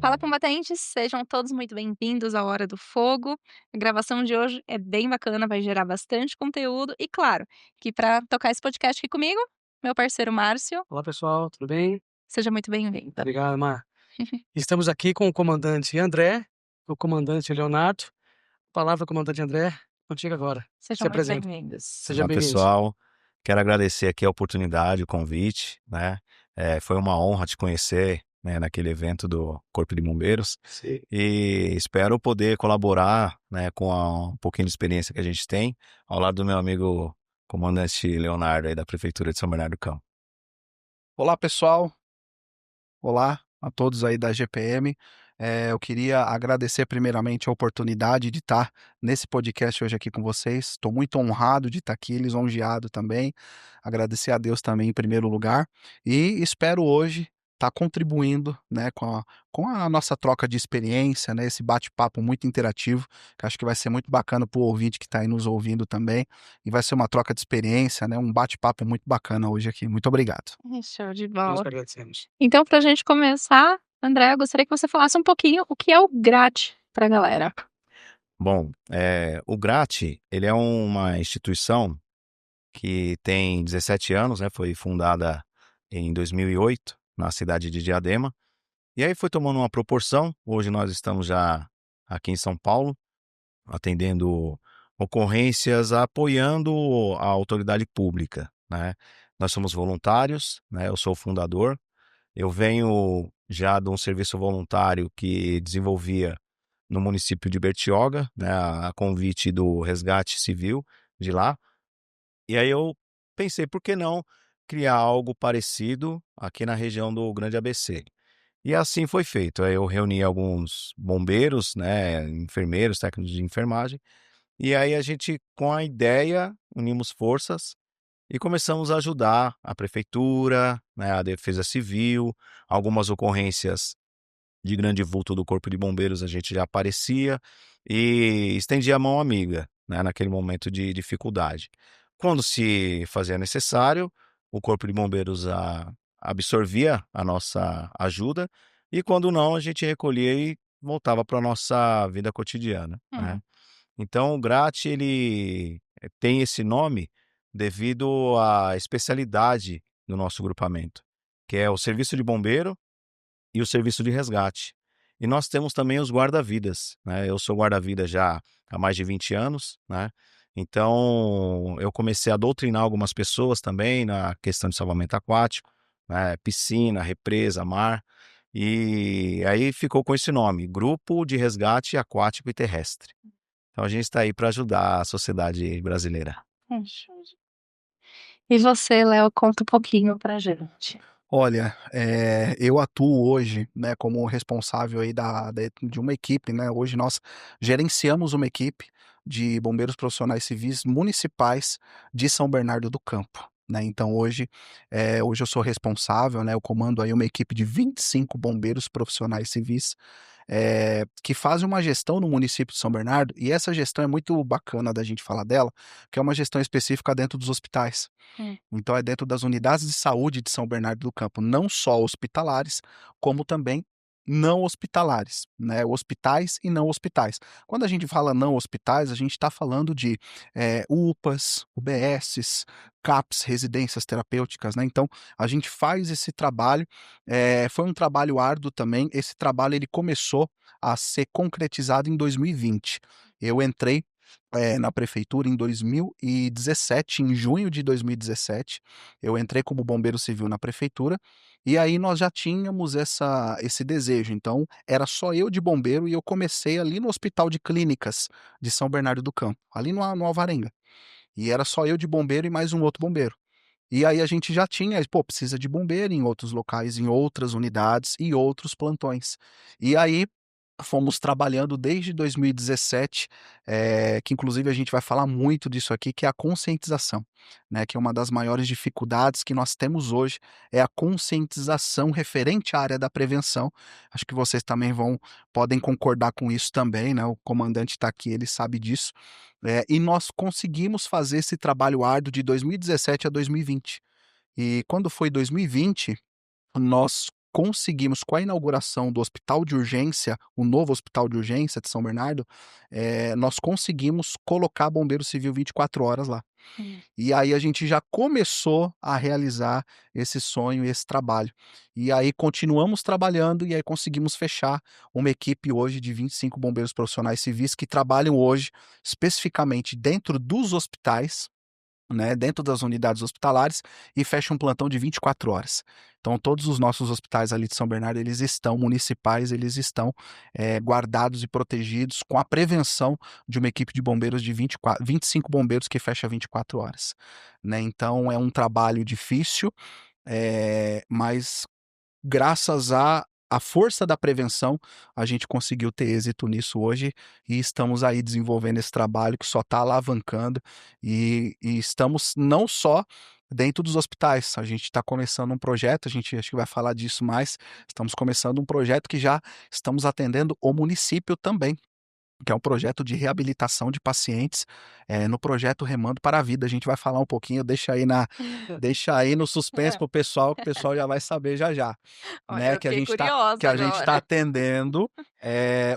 Fala, combatentes, sejam todos muito bem-vindos à Hora do Fogo. A gravação de hoje é bem bacana, vai gerar bastante conteúdo e, claro, que para tocar esse podcast aqui comigo, meu parceiro Márcio, Olá pessoal, tudo bem? seja muito bem-vindo. Obrigado, Mar. Estamos aqui com o comandante André, o comandante Leonardo. Palavra, comandante André, contigo agora. Se Sejam muito apresenta. bem-vindos. Seja Olá, bem-vindo. pessoal. Quero agradecer aqui a oportunidade, o convite, né? Foi uma honra te conhecer, né, naquele evento do Corpo de Bombeiros Sim. e espero poder colaborar, né, com um pouquinho de experiência que a gente tem ao lado do meu amigo comandante Leonardo aí da Prefeitura de São Bernardo do Campo. Olá, pessoal. Olá a todos aí da GPM. Eu queria agradecer primeiramente a oportunidade de estar nesse podcast hoje aqui com vocês. Estou muito honrado de estar aqui, lisonjeado também. Agradecer a Deus também em primeiro lugar. E espero hoje estar contribuindo, né, com a nossa troca de experiência, né, esse bate-papo muito interativo, que acho que vai ser muito bacana para o ouvinte que está aí nos ouvindo também. E vai ser uma troca de experiência, né, um bate-papo muito bacana hoje aqui. Muito obrigado. Show de Nós bola. que agradecemos. Então, para a gente começar, André, eu gostaria que você falasse um pouquinho o que é o GRAT para a galera. Bom, o GRAT, ele é uma instituição que tem 17 anos, né? Foi fundada em 2008, na cidade de Diadema. E aí foi tomando uma proporção. Hoje nós estamos já aqui em São Paulo, atendendo ocorrências, apoiando a autoridade pública, né? Nós somos voluntários, né? Eu sou o fundador. Eu venho já de um serviço voluntário que desenvolvia no município de Bertioga, né? A convite do Resgate Civil de lá. E aí eu pensei, por que não criar algo parecido aqui na região do Grande ABC? E assim foi feito. Aí eu reuni alguns bombeiros, né, enfermeiros, técnicos de enfermagem, e aí a gente, com a ideia, unimos forças e começamos a ajudar a prefeitura, né, a Defesa Civil, algumas ocorrências de grande vulto do Corpo de Bombeiros a gente já aparecia e estendia a mão amiga, né, naquele momento de dificuldade. Quando se fazia necessário, o Corpo de Bombeiros absorvia a nossa ajuda e quando não, a gente recolhia e voltava para a nossa vida cotidiana, né. Então o GRAT ele tem esse nome devido à especialidade do nosso grupamento, que é o serviço de bombeiro e o serviço de resgate. E nós temos também os guarda-vidas, né? Eu sou guarda-vida já há mais de 20 anos, né? Então, eu comecei a doutrinar algumas pessoas também na questão de salvamento aquático, né? Piscina, represa, mar. E aí ficou com esse nome, Grupo de Resgate Aquático e Terrestre. Então, a gente está aí para ajudar a sociedade brasileira. Show de... E você, Léo, conta um pouquinho pra gente. Olha, eu atuo hoje, né, como responsável aí de uma equipe, né, hoje nós gerenciamos uma equipe de bombeiros profissionais civis municipais de São Bernardo do Campo, né, então hoje eu sou responsável, né, eu comando aí uma equipe de 25 bombeiros profissionais civis, que fazem uma gestão no município de São Bernardo, e essa gestão é muito bacana da gente falar dela, que é uma gestão específica dentro dos hospitais. Então é dentro das unidades de saúde de São Bernardo do Campo, não só hospitalares, como também não hospitalares, né, hospitais e não hospitais. Quando a gente fala não hospitais, a gente está falando de, UPAs, UBSs, CAPs, residências terapêuticas, né, então a gente faz esse trabalho, foi um trabalho árduo também, esse trabalho ele começou a ser concretizado em 2020. Eu entrei na prefeitura em 2017, em junho de 2017, eu entrei como bombeiro civil na prefeitura, e aí nós já tínhamos esse desejo, então era só eu de bombeiro e eu comecei ali no Hospital de Clínicas de São Bernardo do Campo, ali no Alvarenga, e era só eu de bombeiro e mais um outro bombeiro. E aí a gente já tinha, pô, precisa de bombeiro em outros locais, em outras unidades e outros plantões. E aí fomos trabalhando desde 2017, que inclusive a gente vai falar muito disso aqui, que é a conscientização, né, que é uma das maiores dificuldades que nós temos hoje, é a conscientização referente à área da prevenção. Acho que vocês também podem concordar com isso também, né, o comandante está aqui, ele sabe disso. E nós conseguimos fazer esse trabalho árduo de 2017 a 2020. E quando foi 2020, nós conseguimos, com a inauguração do hospital de urgência, o novo hospital de urgência de São Bernardo, nós conseguimos colocar bombeiro civil 24 horas lá. Hum. E aí a gente já começou a realizar esse sonho e esse trabalho. E aí continuamos trabalhando e aí conseguimos fechar uma equipe hoje de 25 bombeiros profissionais civis que trabalham hoje especificamente dentro dos hospitais, né, dentro das unidades hospitalares, e fecha um plantão de 24 horas. Então todos os nossos hospitais ali de São Bernardo, eles estão municipais, eles estão guardados e protegidos com a prevenção de uma equipe de bombeiros de 25 bombeiros que fecha 24 horas, né. Então é um trabalho difícil, mas graças à força da prevenção, a gente conseguiu ter êxito nisso hoje e estamos aí desenvolvendo esse trabalho que só está alavancando e estamos não só dentro dos hospitais, a gente está começando um projeto, a gente acho que vai falar disso mais, estamos começando um projeto que já estamos atendendo o município também, que é um projeto de reabilitação de pacientes, no projeto Remando para a Vida. A gente vai falar um pouquinho, deixa aí no suspense para o pessoal, que o pessoal já vai saber já já, Olha, né, eu fiquei curiosa que a gente está agora. atendendo,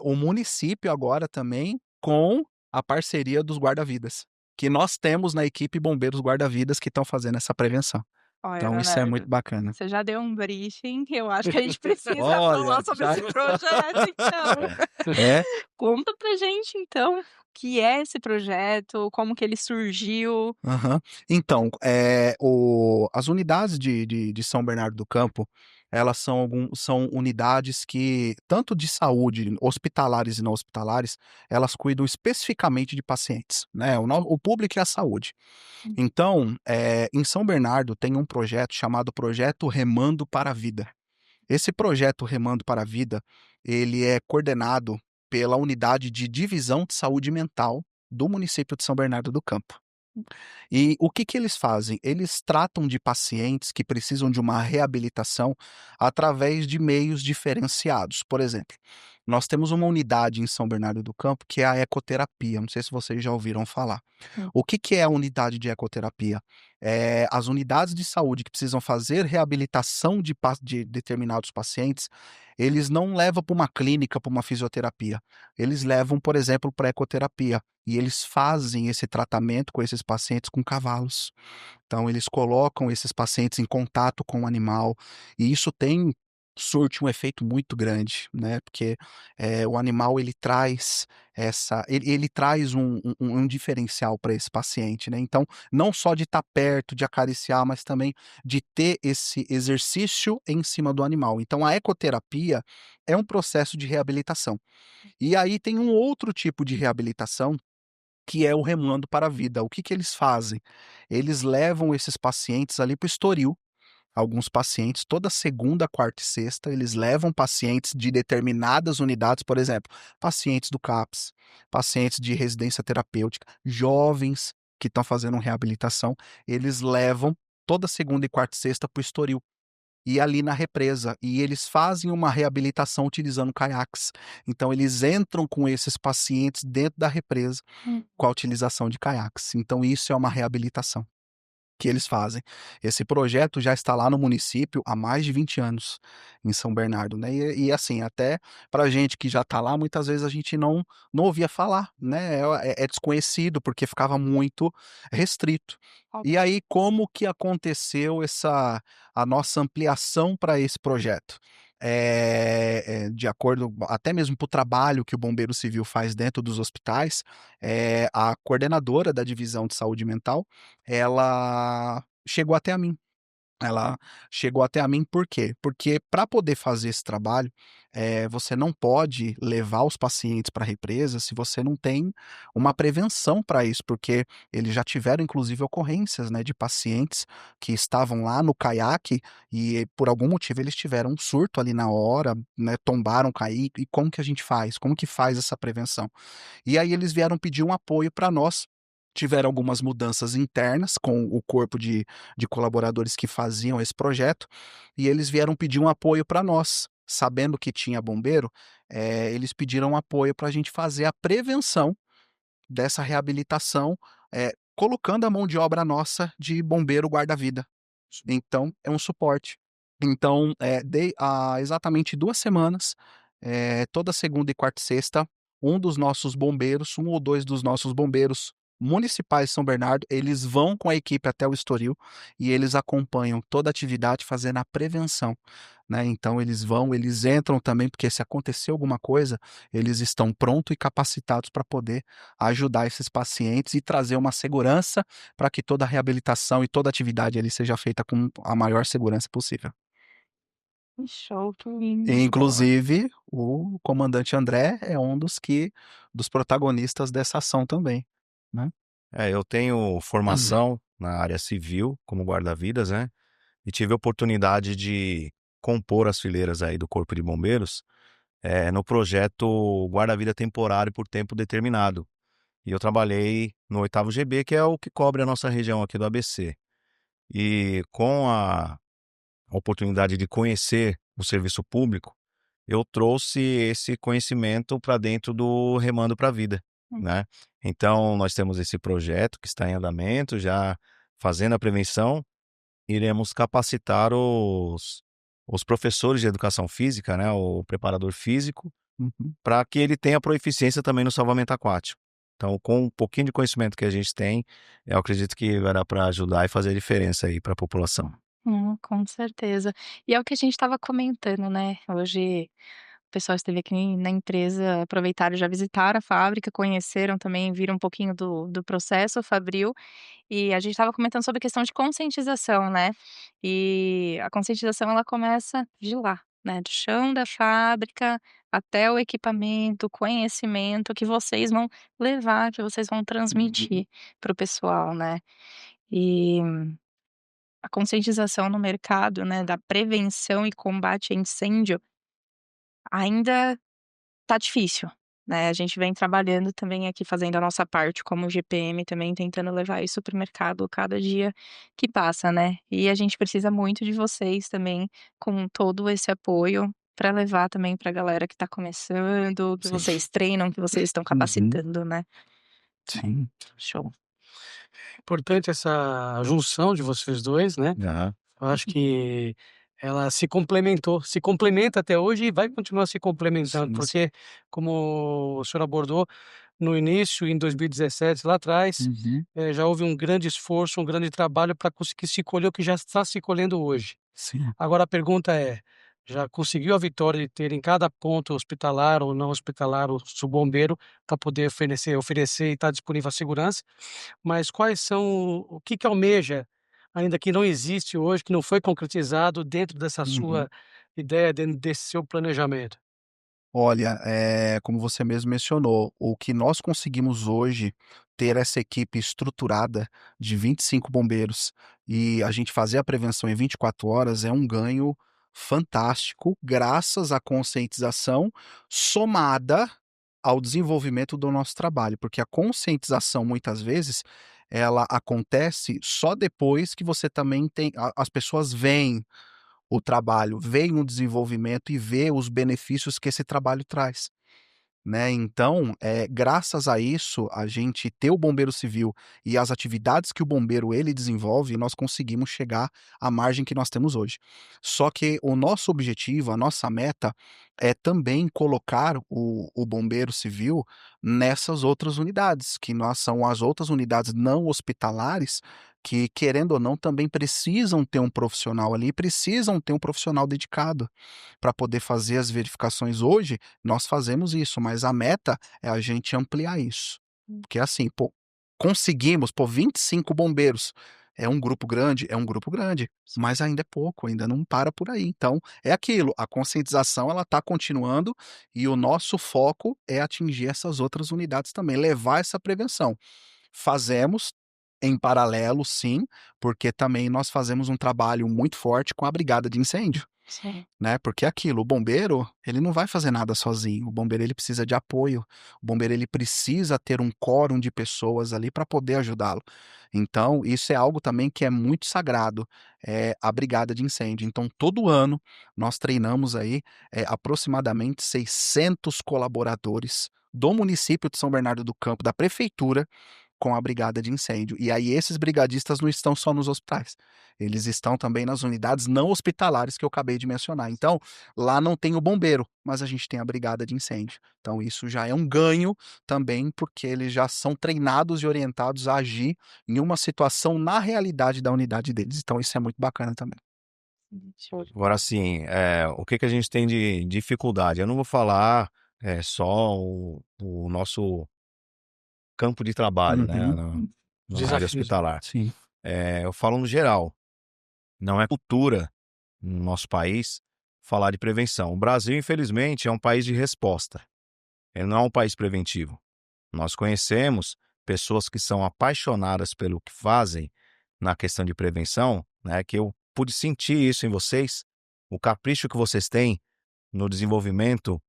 o município agora também com a parceria dos guarda-vidas, que nós temos na equipe bombeiros guarda-vidas que estão fazendo essa prevenção. Olha, Então isso é muito Leonardo, bacana. você já deu um briefing, eu acho que a gente precisa Olha, falar sobre já esse projeto então. é. Conta pra gente então, o que é esse projeto, como que ele surgiu? Aham. Então, as unidades de São Bernardo do Campo, elas são unidades que, tanto de saúde, hospitalares e não hospitalares, elas cuidam especificamente de pacientes, né, o público e a saúde. Hum. Então, em São Bernardo tem um projeto chamado Projeto Remando para a Vida. Esse projeto Remando para a Vida, ele é coordenado pela Unidade de Divisão de Saúde Mental do município de São Bernardo do Campo. E o que que eles fazem? Eles tratam de pacientes que precisam de uma reabilitação através de meios diferenciados. Por exemplo, nós temos uma unidade em São Bernardo do Campo que é a ecoterapia. Não sei se vocês já ouviram falar. Hum. O que que é a unidade de ecoterapia? As unidades de saúde que precisam fazer reabilitação de determinados pacientes, eles não levam para uma clínica, para uma fisioterapia. Eles levam, por exemplo, para ecoterapia. E eles fazem esse tratamento com esses pacientes com cavalos. Então eles colocam esses pacientes em contato com o animal, e isso surte um efeito muito grande, né, porque, o animal ele traz um diferencial para esse paciente, né, então, não só de estar perto, de acariciar, mas também de ter esse exercício em cima do animal. Então a ecoterapia é um processo de reabilitação. E aí tem um outro tipo de reabilitação que é o Remando para a Vida. O que que eles fazem? Eles levam esses pacientes ali para o Estoril, alguns pacientes, toda segunda, quarta e sexta, eles levam pacientes de determinadas unidades, por exemplo, pacientes do CAPS, pacientes de residência terapêutica, jovens que estão fazendo reabilitação, eles levam toda segunda e quarta e sexta para o Estoril. E ali na represa, e eles fazem uma reabilitação utilizando caiaques. Então eles entram com esses pacientes dentro da represa Hum. com a utilização de caiaques. Então isso é uma reabilitação que eles fazem. Esse projeto já está lá no município há mais de 20 anos, em São Bernardo, né, e assim, até pra gente que já está lá, muitas vezes a gente não ouvia falar, né, é desconhecido, porque ficava muito restrito. E aí, como que aconteceu a nossa ampliação para esse projeto? De acordo até mesmo para o trabalho que o bombeiro civil faz dentro dos hospitais, a coordenadora da divisão de saúde mental, ela chegou até a mim. Ela chegou até a mim por quê? Porque para poder fazer esse trabalho, você não pode levar os pacientes para a represa se você não tem uma prevenção para isso, porque eles já tiveram inclusive ocorrências, né, de pacientes que estavam lá no caiaque e por algum motivo eles tiveram um surto ali na hora, né, tombaram, caíram, e como que a gente faz? Como que faz essa prevenção? E aí eles vieram pedir um apoio para nós. Tiveram algumas mudanças internas com o corpo de colaboradores que faziam esse projeto, e eles vieram pedir um apoio para nós. Sabendo que tinha bombeiro, eles pediram apoio para a gente fazer a prevenção dessa reabilitação, colocando a mão de obra nossa de bombeiro guarda-vida. Então é um suporte. Então, há exatamente 2 semanas, toda segunda e quarta e sexta, um dos nossos bombeiros, 1 ou 2 dos nossos bombeiros municipais de São Bernardo, eles vão com a equipe até o Estoril e eles acompanham toda a atividade fazendo a prevenção, né. Então eles entram também, porque se acontecer alguma coisa, eles estão prontos e capacitados para poder ajudar esses pacientes e trazer uma segurança para que toda a reabilitação e toda a atividade ali seja feita com a maior segurança possível. Que show, que E lindo. inclusive, o comandante André é um dos protagonistas dessa ação também, né. Eu tenho formação na área civil como guarda-vidas, né, e tive a oportunidade de compor as fileiras aí do Corpo de Bombeiros, no projeto Guarda-Vida Temporário por Tempo Determinado. E eu trabalhei no 8º GB, que é o que cobre a nossa região aqui do ABC. E com a oportunidade de conhecer o serviço público, eu trouxe esse conhecimento para dentro do Remando para a Vida, Hum. né. Então nós temos esse projeto que está em andamento, já fazendo a prevenção, iremos capacitar os professores de educação física, né, o preparador físico, Uhum. para que ele tenha proficiência também no salvamento aquático. Então, com um pouquinho de conhecimento que a gente tem, eu acredito que vai dar para ajudar e fazer a diferença aí para a população. Com certeza. E é o que a gente estava comentando, né, hoje o pessoal esteve aqui na empresa, aproveitaram e já visitaram a fábrica, conheceram também, viram um pouquinho do processo fabril, e a gente estava comentando sobre a questão de conscientização, né, e a conscientização ela começa de lá, né, do chão da fábrica até o equipamento, o conhecimento que vocês vão levar, que vocês vão transmitir para o pessoal, né. E a conscientização no mercado, né, da prevenção e combate a incêndio ainda tá difícil, né, a gente vem trabalhando também aqui fazendo a nossa parte como GPM também tentando levar isso para o mercado cada dia que passa, né. E a gente precisa muito de vocês também com todo esse apoio para levar também pra galera que tá começando, que Sim. vocês treinam, que vocês estão Uhum. capacitando, né. Sim. Show. Importante essa junção de vocês 2, né. Aham. Eu acho que ela se complementa até hoje e vai continuar se complementando, Sim, sim. porque como o senhor abordou no início, em 2017, lá atrás, Uhum. já houve um grande esforço, um grande trabalho para conseguir se colher o que já está se colhendo hoje. Sim. Agora a pergunta é, já conseguiu a vitória de ter em cada ponto hospitalar ou não hospitalar o seu bombeiro para poder oferecer e estar disponível a segurança, mas quais são o que que almeja, ainda que não existe hoje, que não foi concretizado dentro dessa Uhum. sua ideia, dentro desse seu planejamento? Olha, como você mesmo mencionou, o que nós conseguimos hoje ter essa equipe estruturada de 25 bombeiros e a gente fazer a prevenção em 24 horas é um ganho fantástico, graças à conscientização somada ao desenvolvimento do nosso trabalho, porque a conscientização muitas vezes ela acontece só depois que você também tem as pessoas veem o trabalho, veem o desenvolvimento e vê os benefícios que esse trabalho traz. Né, então, graças a isso, a gente ter o bombeiro civil e as atividades que o bombeiro ele desenvolve, nós conseguimos chegar à margem que nós temos hoje. Só que o nosso objetivo, a nossa meta, é também colocar o bombeiro civil nessas outras unidades, que nós são as outras unidades não hospitalares, que querendo ou não também precisam ter um profissional ali, precisam ter um profissional dedicado para poder fazer as verificações. Hoje, nós fazemos isso, mas a meta é a gente ampliar isso. Hum. Porque assim, pô, conseguimos, pô, 25 bombeiros. É um grupo grande, mas ainda é pouco, ainda não para por aí. Então, é aquilo, a conscientização ela está continuando e o nosso foco é atingir essas outras unidades também, levar essa prevenção. Fazemos em paralelo, sim, porque também nós fazemos um trabalho muito forte com a brigada de incêndio. Sim. Né, porque é aquilo, o bombeiro, ele não vai fazer nada sozinho, o bombeiro ele precisa de apoio, o bombeiro ele precisa ter um quórum de pessoas ali para poder ajudá-lo. Então, isso é algo também que é muito sagrado, é a brigada de incêndio. Então, todo ano nós treinamos aí, aproximadamente 600 colaboradores do município de São Bernardo do Campo, da prefeitura, com a brigada de incêndio. E aí esses brigadistas não estão só nos hospitais, eles estão também nas unidades não hospitalares que eu acabei de mencionar. Então, lá não tem o bombeiro, mas a gente tem a brigada de incêndio. Então isso já é um ganho também, porque eles já são treinados e orientados a agir em uma situação na realidade da unidade deles. Então isso é muito bacana também. Show de Agora bola. sim, o que que a gente tem de dificuldade? Eu não vou falar, só o nosso campo de trabalho, né, Uhum. na área Desafios. hospitalar. Sim. Eu falo no geral, não é cultura no nosso país falar de prevenção. O Brasil, infelizmente, é um país de resposta, ele não é um país preventivo. Nós conhecemos pessoas que são apaixonadas pelo que fazem na questão de prevenção, né, que eu pude sentir isso em vocês, o capricho que vocês têm no desenvolvimento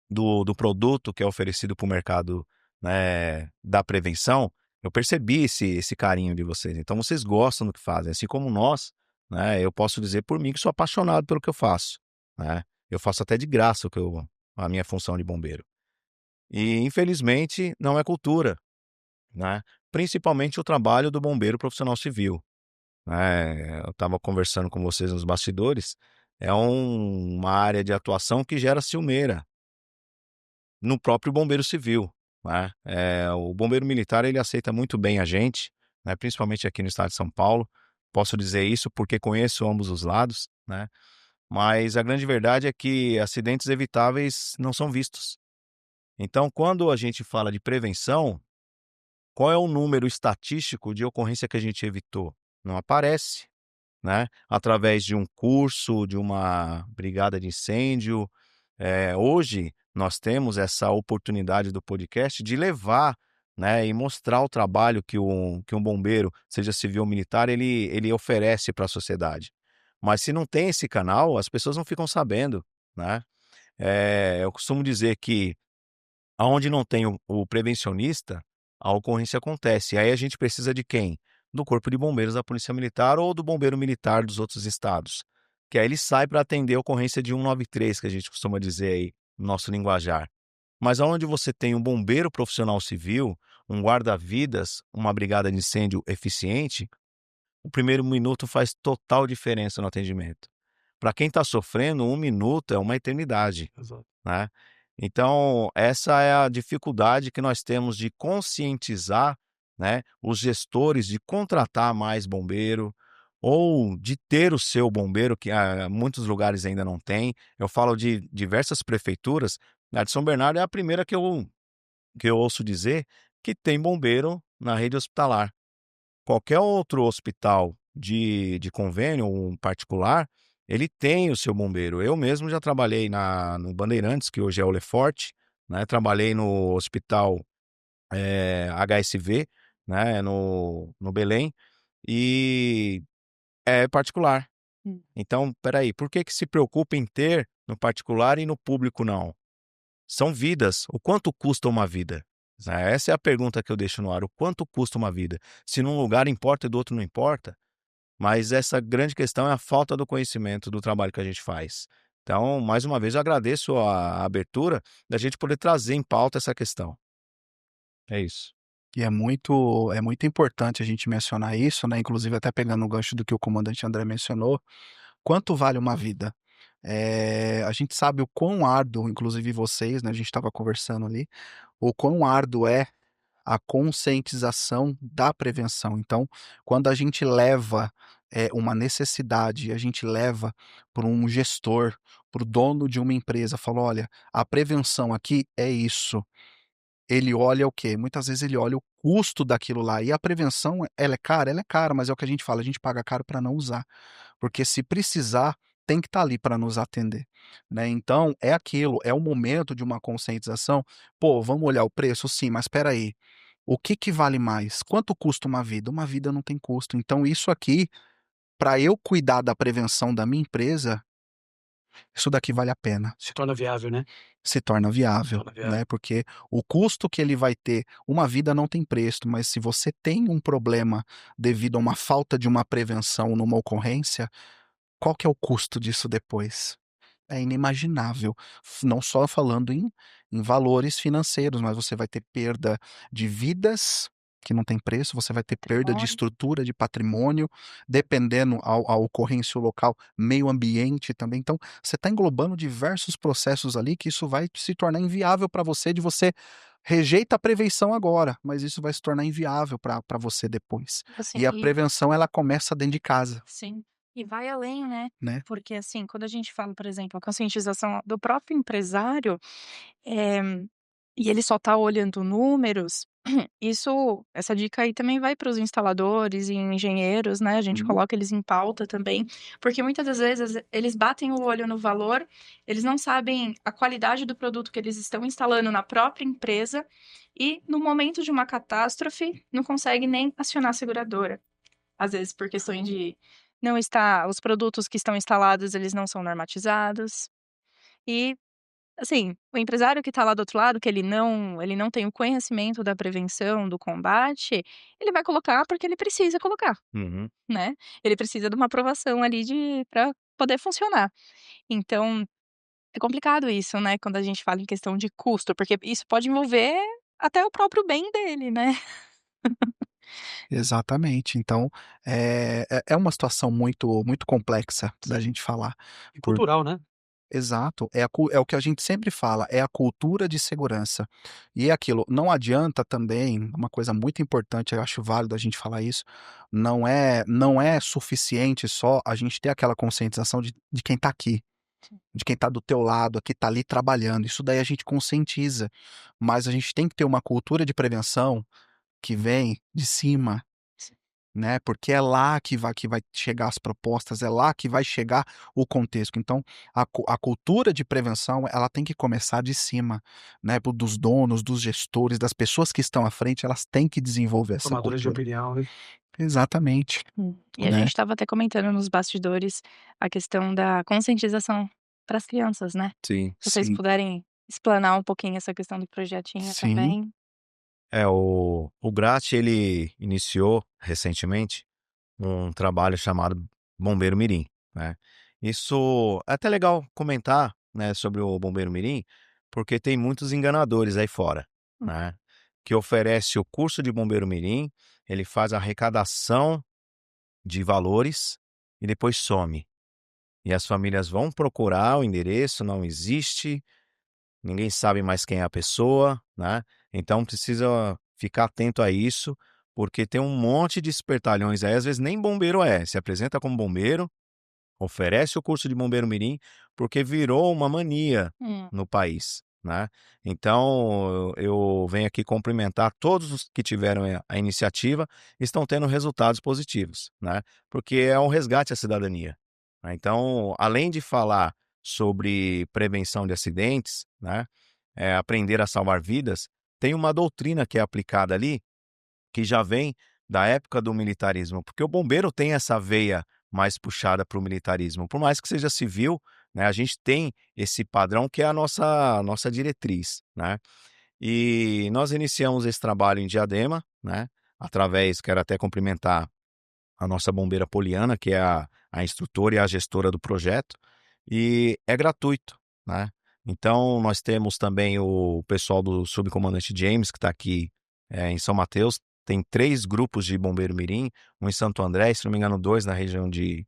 do produto que é oferecido para o mercado, né, da prevenção. Eu percebi esse carinho de vocês. Então vocês gostam do que fazem, assim como nós, né, eu posso dizer por mim que sou apaixonado pelo que eu faço, né. Eu faço até de graça a minha função de bombeiro. E infelizmente não é cultura, né, principalmente o trabalho do bombeiro profissional civil, né. Eu estava conversando com vocês nos bastidores, é uma área de atuação que gera ciumeira no próprio bombeiro civil, né. O bombeiro militar ele aceita muito bem a gente, né, principalmente aqui no estado de São Paulo. Posso dizer isso porque conheço ambos os lados, né, mas a grande verdade é que acidentes evitáveis não são vistos. Então quando a gente fala de prevenção, qual é o número estatístico de ocorrência que a gente evitou? Não aparece, né, através de um curso, de uma brigada de incêndio. Hoje nós temos essa oportunidade do podcast de levar, né, e mostrar o trabalho que um bombeiro, seja civil ou militar, ele oferece para a sociedade. Mas se não tem esse canal, as pessoas não ficam sabendo, né. Eu costumo dizer que aonde não tem o prevencionista, a ocorrência acontece. E aí a gente precisa de quem? Do Corpo de Bombeiros da Polícia Militar ou do bombeiro militar dos outros estados. Que aí ele sai para atender a ocorrência de 193, que a gente costuma dizer aí no nosso linguajar. Mas aonde você tem um bombeiro profissional civil, um guarda-vidas, uma brigada de incêndio eficiente, o primeiro minuto faz total diferença no atendimento. Para quem está sofrendo, 1 minuto é uma eternidade, Exato. né. Então, essa é a dificuldade que nós temos de conscientizar, né, os gestores de contratar mais bombeiro ou de ter o seu bombeiro, que, muitos lugares ainda não têm. Eu falo de diversas prefeituras, a de São Bernardo é a primeira que eu ouço dizer que tem bombeiro na rede hospitalar. Qualquer outro hospital de convênio, um particular, ele tem o seu bombeiro. Eu mesmo já trabalhei no Bandeirantes, que hoje é o Lefort, né, trabalhei no hospital, HSV, né, no Belém, e é particular. Hum. Então, espera aí, por que que se preocupa em ter no particular e no público não? São vidas. O quanto custa uma vida? Essa é a pergunta que eu deixo no ar. O quanto custa uma vida? Se num lugar importa e do outro não importa, mas essa grande questão é a falta do conhecimento do trabalho que a gente faz. Então, mais uma vez, eu agradeço a abertura da gente poder trazer em pauta essa questão. É isso. E é muito importante a gente mencionar isso, né, inclusive até pegando o gancho do que o comandante André mencionou, quanto vale uma vida? A gente sabe o quão árduo, inclusive vocês, né, a gente estava conversando ali, o quão árduo é a conscientização da prevenção. Então, quando a gente leva, uma necessidade, a gente leva para um gestor, para o dono de uma empresa, fala: "Olha, a prevenção aqui é isso". Ele olha o quê? Muitas vezes ele olha o custo daquilo lá, e a prevenção ela é cara, mas é o que a gente fala, a gente paga caro para não usar, porque se precisar, tem que estar ali para nos atender, né. Então é aquilo, é o momento de uma conscientização, "Pô, vamos olhar o preço? Sim, mas espera aí, o que que vale mais? Quanto custa uma vida? Uma vida não tem custo, então isso aqui, para eu cuidar da prevenção da minha empresa, isso daqui vale a pena". Se torna viável, né? Se torna viável, Torna viável. né, porque o custo que ele vai ter, uma vida não tem preço, mas se você tem um problema devido a uma falta de uma prevenção numa ocorrência, qual que é o custo disso depois? É inimaginável, não só falando em valores financeiros, mas você vai ter perda de vidas, que não tem preço, você vai ter perda de Patrimônio. estrutura, de patrimônio, dependendo a ocorrência local, meio ambiente também. Então, você está englobando diversos processos ali que isso vai se tornar inviável para você, de você rejeita a prevenção agora, mas isso vai se tornar inviável para você depois. Assim, E a e prevenção ela começa dentro de casa, sim, e vai além, né, né. porque, assim, quando a gente fala, por exemplo, a conscientização do próprio empresário, eh, e ele só tá olhando números, essa dica aí também vai para os instaladores e engenheiros, né, a gente Uhum. coloca eles em pauta também, porque muitas das vezes eles batem o olho no valor, eles não sabem a qualidade do produto que eles estão instalando na própria empresa e, no momento de uma catástrofe, não conseguem nem acionar a seguradora. Às vezes por questões de não estar os produtos que estão instalados, eles não são normatizados. E, assim, o empresário que está lá do outro lado, que ele não tem o conhecimento da prevenção, do combate, ele vai colocar porque ele precisa colocar, Uhum. né. Ele precisa de uma aprovação ali de para poder funcionar. Então, é complicado isso, né, quando a gente fala em questão de custo, porque isso pode envolver até o próprio bem dele, né. Exatamente. Então, é uma situação muito complexa da Sim. gente falar, E por cultural, né. exato, é o que a gente sempre fala, é a cultura de segurança. E é aquilo, não adianta também, uma coisa muito importante, eu acho válido a gente falar isso, não é suficiente só a gente ter aquela conscientização de quem está aqui, de quem está do teu lado, que está ali trabalhando, isso daí a gente conscientiza, mas a gente tem que ter uma cultura de prevenção que vem de cima, né, porque é lá que vai chegar as propostas, é lá que vai chegar o contexto. Então, a cultura de prevenção, ela tem que começar de cima, né, dos donos, dos gestores, das pessoas que estão à frente, elas têm que desenvolver essa Tomadores de cultura. opinião, né. Exatamente, E a gente né. estava até comentando nos bastidores a questão da conscientização para as crianças, né. Sim. Se vocês Sim, puderem explanar um pouquinho essa questão do projetinho sim. também. É, o Grat, ele iniciou recentemente um trabalho chamado Bombeiro Mirim, né. Isso é até legal comentar, né, sobre o Bombeiro Mirim, porque tem muitos enganadores aí fora, Hum, né, que oferece o curso de Bombeiro Mirim, ele faz a arrecadação de valores e depois some. E as famílias vão procurar o endereço, não existe, ninguém sabe mais quem é a pessoa, né, então precisa ficar atento a isso, porque tem um monte de espertalhões aí, às vezes nem bombeiro é, se apresenta como bombeiro, oferece o curso de bombeiro mirim, porque virou uma mania hum, no país, né. Então eu venho aqui cumprimentar todos os que tiveram a iniciativa, estão tendo resultados positivos, né, porque é um resgate à cidadania, né. Então, além de falar sobre prevenção de acidentes, né, aprender a salvar vidas, tem uma doutrina que é aplicada ali, que já vem da época do militarismo, porque o bombeiro tem essa veia mais puxada para o militarismo, por mais que seja civil, né, a gente tem esse padrão que é a nossa diretriz, né. E nós iniciamos esse trabalho em Diadema, né, através quero até cumprimentar a nossa bombeira Poliana, que é a instrutora e a gestora do projeto, e é gratuito, né. Então nós temos também o pessoal do subcomandante James, que está aqui, em São Mateus, tem 3 grupos de bombeiro mirim, um em Santo André e, se não me engano, 2 na região de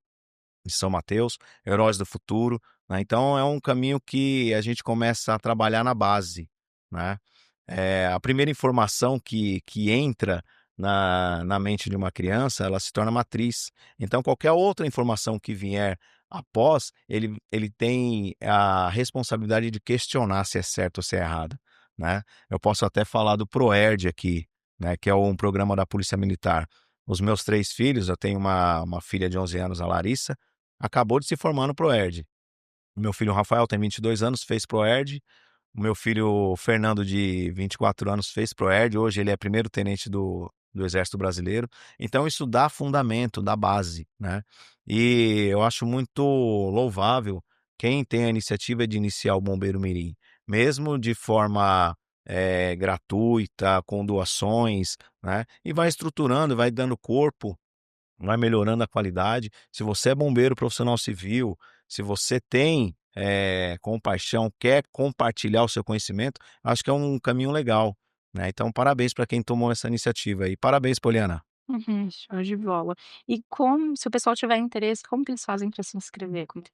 São Mateus, Heróis do Futuro, né. Então é um caminho que a gente começa a trabalhar na base, né. A primeira informação que entra na mente de uma criança, ela se torna matriz. Então qualquer outra informação que vier após, ele tem a responsabilidade de questionar se é certo ou se é errado, né. Eu posso até falar do ProERD aqui, né, que é um programa da Polícia Militar. Os meus 3 filhos, eu tenho uma filha de 11 anos, a Larissa, acabou de se formar no ProERD. O meu filho Rafael tem 22 anos, fez ProERD. O meu filho Fernando, de 24 anos, fez ProERD. Hoje ele é primeiro tenente do Exército Brasileiro. Então isso dá fundamento, dá base, né. E eu acho muito louvável quem tem a iniciativa de iniciar o Bombeiro Mirim, mesmo de forma, gratuita, com doações, né, e vai estruturando, vai dando corpo, vai melhorando a qualidade. Se você é bombeiro profissional civil, se você tem, compaixão, quer compartilhar o seu conhecimento, acho que é um caminho legal, né. Então parabéns para quem tomou essa iniciativa aí. Parabéns, Poliana. Uhum, show de bola. E como se o pessoal tiver interesse, como que eles fazem para se inscrever? Como que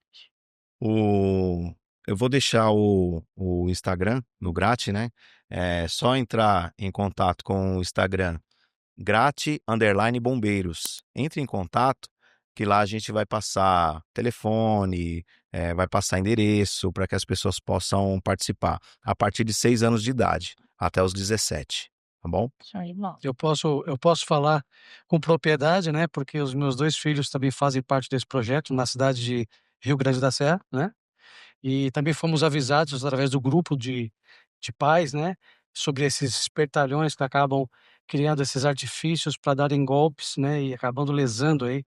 O eu vou deixar o Instagram no Grati, né, é só entrar em contato com o Instagram Grati_bombeiros. Entre em contato, que lá a gente vai passar telefone, vai passar endereço para que as pessoas possam participar, a partir de 6 anos de idade, até os 17, tá bom? show de bola. Eu posso falar com propriedade, né, porque os meus 2 filhos também fazem parte desse projeto na cidade de Rio Grande da Serra, né, e também fomos avisados através do grupo de pais, né, sobre esses espertalhões que acabam criando esses artifícios para darem golpes, né, e acabando lesando aí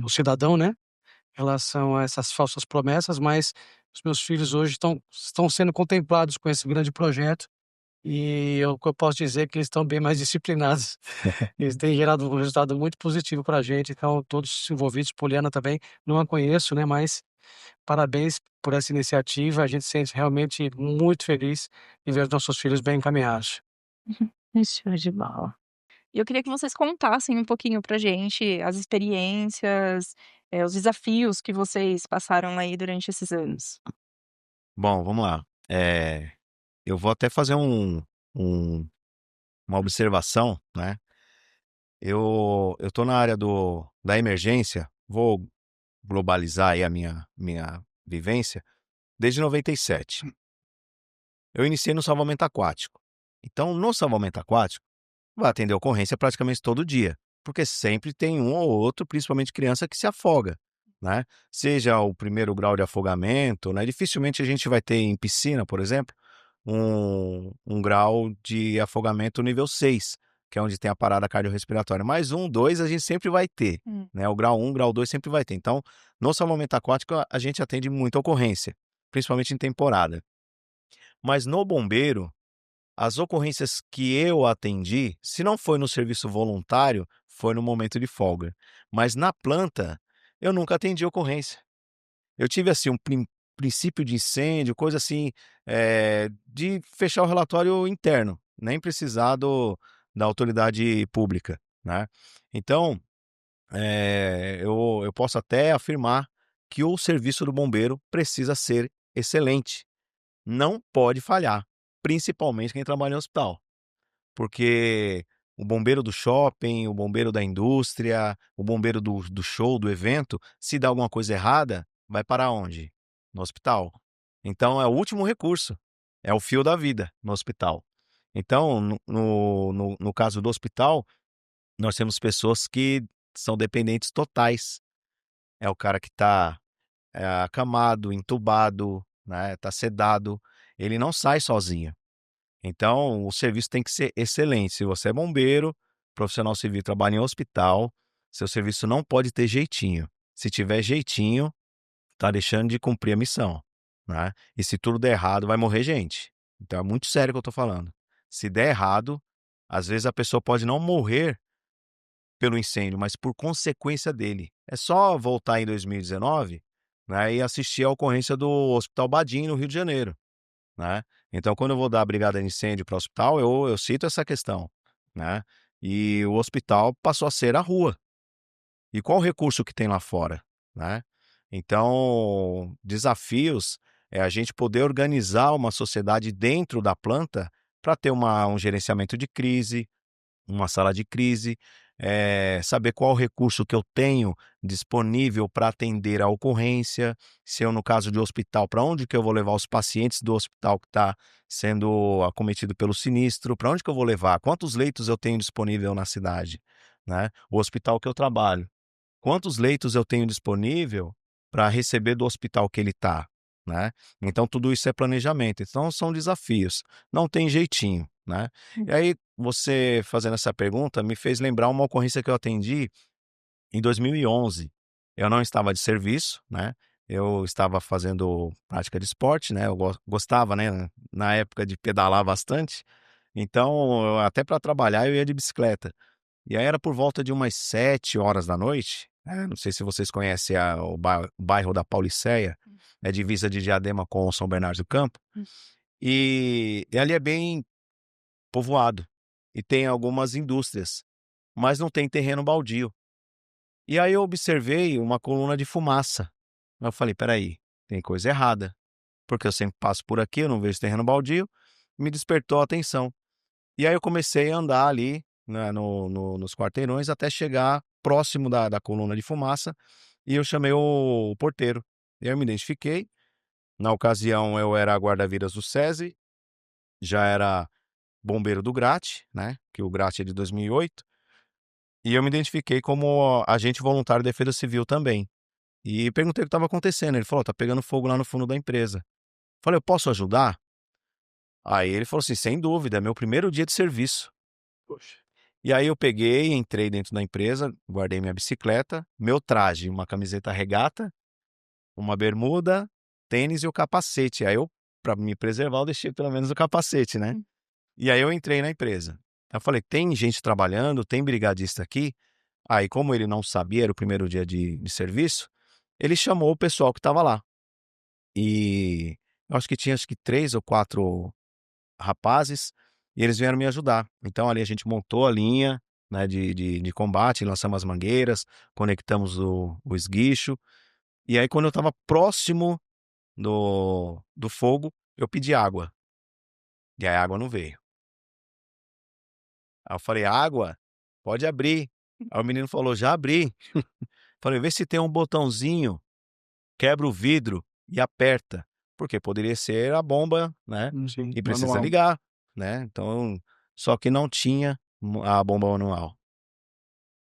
o cidadão, né, em relação a essas falsas promessas, mas os meus filhos hoje estão sendo contemplados com esse grande projeto, e o que eu posso dizer é que eles estão bem mais disciplinados. Eles têm gerado um resultado muito positivo para a gente, então todos envolvidos, Poliana também, não a conheço, né, mas parabéns por essa iniciativa, a gente se sente realmente muito feliz em ver os nossos filhos bem encaminhados. Show de bola. E eu queria que vocês contassem um pouquinho pra gente as experiências, os desafios que vocês passaram aí durante esses anos. Bom, vamos lá. Eu vou até fazer um uma observação, né. Eu tô na área da emergência, vou globalizar aí a minha vivência, desde 97. Eu iniciei no salvamento aquático. Então, no salvamento aquático, vai atender ocorrência praticamente todo dia, porque sempre tem um ou outro, principalmente criança, que se afoga, né. Seja o primeiro grau de afogamento, né, dificilmente a gente vai ter em piscina, por exemplo, um grau de afogamento nível 6, que é onde tem a parada cardiorrespiratória, mas 1, 2 a gente sempre vai ter, Hum. né, o grau 1, grau 2 sempre vai ter. Então, no salvamento aquático a gente atende muita ocorrência, principalmente em temporada. Mas no bombeiro, as ocorrências que eu atendi, se não foi no serviço voluntário, foi no momento de folga. Mas na planta, eu nunca atendi ocorrência. Eu tive, assim, um princípio de incêndio, coisa assim, de fechar o relatório interno, nem precisar da autoridade pública, né. Então, eu posso até afirmar que o serviço do bombeiro precisa ser excelente, não pode falhar, principalmente quem trabalha em hospital. Porque o bombeiro do shopping, o bombeiro da indústria, o bombeiro do show, do evento, se dá alguma coisa errada, vai parar onde? No hospital. Então é o último recurso, é o fio da vida no hospital. Então, no caso do hospital, nós temos pessoas que são dependentes totais. É o cara que está acamado, entubado, né, está sedado, ele não sai sozinho. Então, o serviço tem que ser excelente. Se você é bombeiro, profissional civil, trabalha em hospital, seu serviço não pode ter jeitinho. Se tiver jeitinho, tá deixando de cumprir a missão, né? E se tudo der errado, vai morrer gente. Então é muito sério o que eu tô falando. Se der errado, às vezes a pessoa pode não morrer pelo incêndio, mas por consequência dele. É só voltar em 2019, né, e assistir a ocorrência do Hospital Badim, no Rio de Janeiro, né. Então, quando eu vou dar a brigada de incêndio para o hospital, eu cito essa questão, né. E o hospital passou a ser a rua. E qual o recurso que tem lá fora, né. Então, desafios é a gente poder organizar uma sociedade dentro da planta para ter um gerenciamento de crise, uma sala de crise, saber qual o recurso que eu tenho disponível para atender a ocorrência, se eu no caso de hospital, para onde que eu vou levar os pacientes do hospital que está sendo acometido pelo sinistro, para onde que eu vou levar, quantos leitos eu tenho disponível na cidade, né? O hospital que eu trabalho, quantos leitos eu tenho disponível para receber do hospital que ele está, né? Então tudo isso é planejamento, então são desafios, não tem jeitinho, né? E aí você fazendo essa pergunta me fez lembrar uma ocorrência que eu atendi em 2011. Eu não estava de serviço, né, eu estava fazendo prática de esporte, né, eu gostava, né, na época de pedalar bastante, então até para trabalhar eu ia de bicicleta. E aí era por volta de umas 7 horas da noite, né, não sei se vocês conhecem o bairro da Pauliceia, é divisa de Diadema com São Bernardo do Campo, e ali é bem povoado e tem algumas indústrias, mas não tem terreno baldio. E aí eu observei uma coluna de fumaça. Eu falei: "Espera, tem coisa errada", porque eu sempre passo por aqui, eu não vejo terreno baldio, me despertou a atenção. E aí eu comecei a andar ali, né, nos quarteirões até chegar próximo da coluna de fumaça, e eu chamei o porteiro. E aí eu me identifiquei, na ocasião eu era guarda-vidas do SESI, já era bombeiro do GRAT, né, que o GRAT é de 2008, e eu me identifiquei como agente voluntário de defesa civil também. E perguntei o que estava acontecendo, ele falou: "Tá pegando fogo lá no fundo da empresa". Falei: "Eu posso ajudar?". Aí ele falou assim: "Sem dúvida, é meu primeiro dia de serviço". Poxa. E aí eu peguei, entrei dentro da empresa, guardei minha bicicleta, meu traje, uma camiseta regata, uma bermuda, tênis e o capacete. Aí eu, para me preservar, eu deixei pelo menos o capacete, né. Hum. E aí eu entrei na empresa. Eu falei: "Tem gente trabalhando, tem brigadista aqui?". Aí, como ele não sabia, era o primeiro dia de serviço, ele chamou o pessoal que estava lá. E eu acho que tinha 3 ou 4 rapazes, e eles vieram me ajudar. Então ali a gente montou a linha, né, de combate, lançamos as mangueiras, conectamos o esguicho, e aí quando eu estava próximo do fogo, eu pedi água, e a água não veio. Aí eu falei: "Água? Pode abrir". Aí o menino falou: "Já abri". Falei: "Vê se tem um botãozinho, quebra o vidro e aperta", porque poderia ser a bomba, né, Sim. e precisa Manual. ligar, né, então só que não tinha a bomba manual.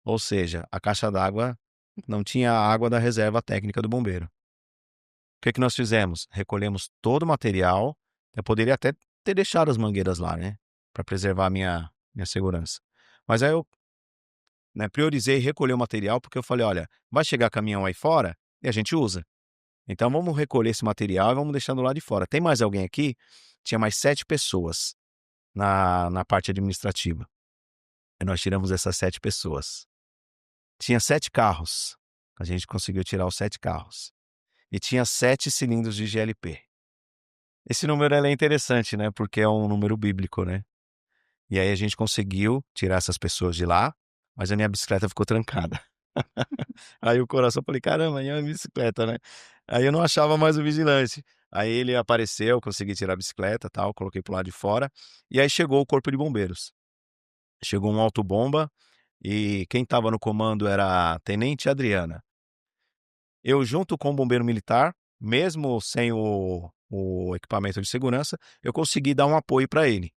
Ou seja, a caixa d'água não tinha a água da reserva técnica do bombeiro. O que que nós fizemos? Recolhemos todo o material, eu poderia até ter deixado as mangueiras lá, né, para preservar a minha segurança. Mas aí eu, né, priorizei recolher o material, porque eu falei: "Olha, vai chegar caminhão aí fora e a gente usa. Então vamos recolher esse material e vamos deixar do lado de fora. Tem mais alguém aqui?". Tinha mais 7 pessoas na parte administrativa. E nós tiramos essas 7 pessoas. Tinha 7 carros. A gente conseguiu tirar os 7 carros. E tinha 7 cilindros de GLP. Esse número ele é interessante, né, porque é um número bíblico, né. E aí a gente conseguiu tirar essas pessoas de lá, mas a minha bicicleta ficou trancada. Aí o coração, eu falei: "Caramba, e a minha bicicleta, né?". Aí eu não achava mais o vigilante. Aí ele apareceu, consegui tirar a bicicleta, tal, coloquei para o lado de fora, e aí chegou o corpo de bombeiros. Chegou um autobomba e quem estava no comando era a tenente Adriana. Eu junto com o bombeiro militar, mesmo sem o equipamento de segurança, eu consegui dar um apoio para ele.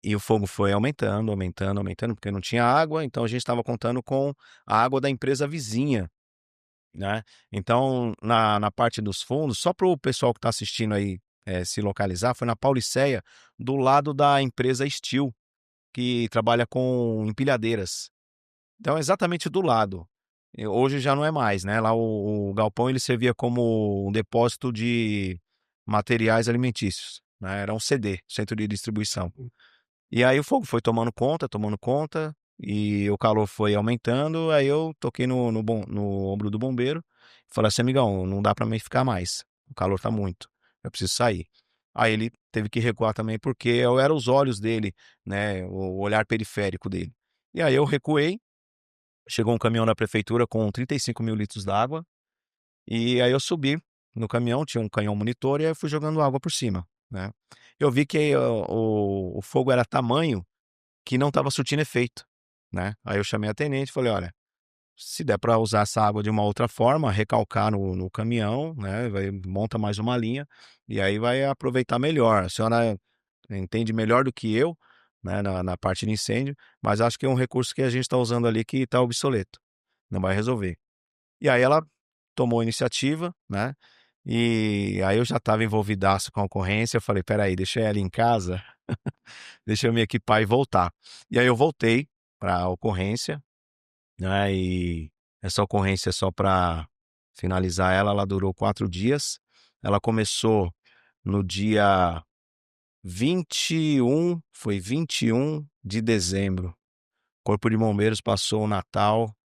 E o fogo foi aumentando, aumentando, aumentando, porque não tinha água, então a gente estava contando com a água da empresa vizinha, né. Então, na parte dos fundos, só para o pessoal que está assistindo aí, se localizar, foi na Pauliceia, do lado da empresa Steel, que trabalha com empilhadeiras. Então, exatamente do lado. Hoje já não é mais, né, lá o galpão ele servia como um depósito de materiais alimentícios, né, era um CD, centro de distribuição. E aí o fogo foi tomando conta, e o calor foi aumentando, aí eu toquei no ombro do bombeiro, e falei assim: "Amigão, não dá pra mim ficar mais, o calor tá muito, eu preciso sair". Aí ele teve que recuar também, porque eu era os olhos dele, né, o olhar periférico dele. E aí eu recuei, chegou um caminhão da prefeitura com 35.000 litros d'água, e aí eu subi no caminhão, tinha um canhão monitor, e aí eu fui jogando água por cima, né. Eu vi que o fogo era tamanho que não estava surtindo efeito, né. Aí eu chamei a tenente e falei: "Olha, se der para usar essa água de uma outra forma, recalcar no caminhão, né, vai monta mais uma linha, e aí vai aproveitar melhor. A senhora entende melhor do que eu, né, na parte de incêndio, mas acho que é um recurso que a gente está usando ali que está obsoleto, não vai resolver". E aí ela tomou a iniciativa, né, e aí eu já estava envolvidaço com a ocorrência, eu falei: "Espera aí, deixa ela em casa, deixa eu me equipar e voltar". E aí eu voltei para a ocorrência, né, e essa ocorrência, só para finalizar ela, ela durou 4 dias. Ela começou no dia 21, foi 21 de dezembro. O Corpo de Bombeiros passou o Natal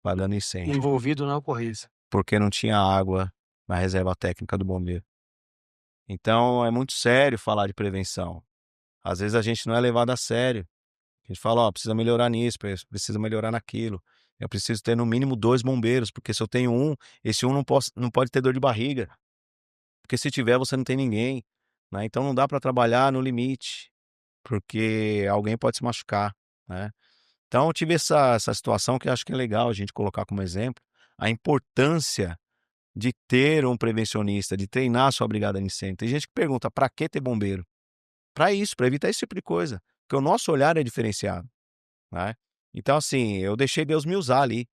apagando incêndio, Envolvido na ocorrência. porque não tinha água na reserva técnica do bombeiro. Então é muito sério falar de prevenção. Às vezes a gente não é levado a sério. A gente fala: "Ó, precisa melhorar nisso, precisa melhorar naquilo. Eu preciso ter no mínimo 2 bombeiros, porque se eu tenho um, esse um não pode ter dor de barriga, porque se tiver você não tem ninguém, né, então não dá para trabalhar no limite, porque alguém pode se machucar", né. Então eu tive essa situação que eu acho que é legal a gente colocar como exemplo, a importância de ter um prevencionista, de treinar a sua brigada de incêndio. Tem gente que pergunta: "Pra que ter bombeiro?" Para isso, para evitar esse tipo de coisa, porque o nosso olhar é diferenciado, né. Então assim, eu deixei Deus me usar ali,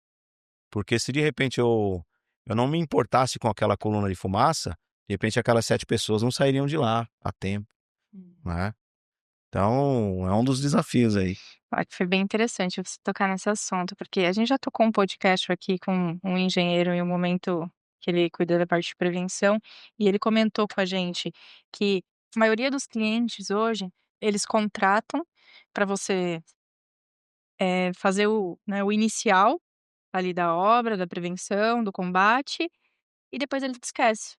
porque se de repente eu não me importasse com aquela coluna de fumaça, de repente aquelas 7 pessoas não sairiam de lá a tempo, Uhum. né. Então é um dos desafios aí. Olha, foi bem interessante você tocar nesse assunto, porque a gente já tocou um podcast aqui com um engenheiro em um momento que ele cuida da parte de prevenção, e ele comentou com a gente que a maioria dos clientes hoje, eles contratam para você, fazer o inicial ali da obra, da prevenção, do combate, e depois ele esquece.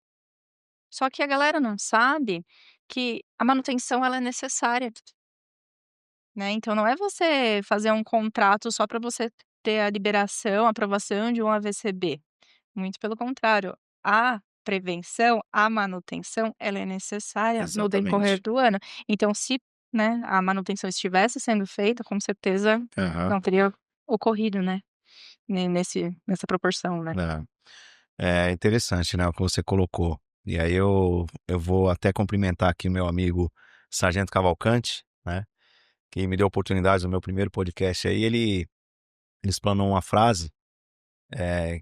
Só que a galera não sabe que a manutenção ela é necessária. Né, então não é você fazer um contrato só para você ter a liberação, a aprovação de um AVCB, muito pelo contrário, a prevenção, a manutenção, ela é necessária no decorrer Exatamente. do ano. Então se, né, a manutenção estivesse sendo feita, com certeza Aham. não teria ocorrido, né, nessa proporção, né. É. É interessante, né, o que você colocou. E aí eu vou até cumprimentar aqui meu amigo Sargento Cavalcante, né, que me deu a oportunidade no meu primeiro podcast aí, ele explanou uma frase, eh,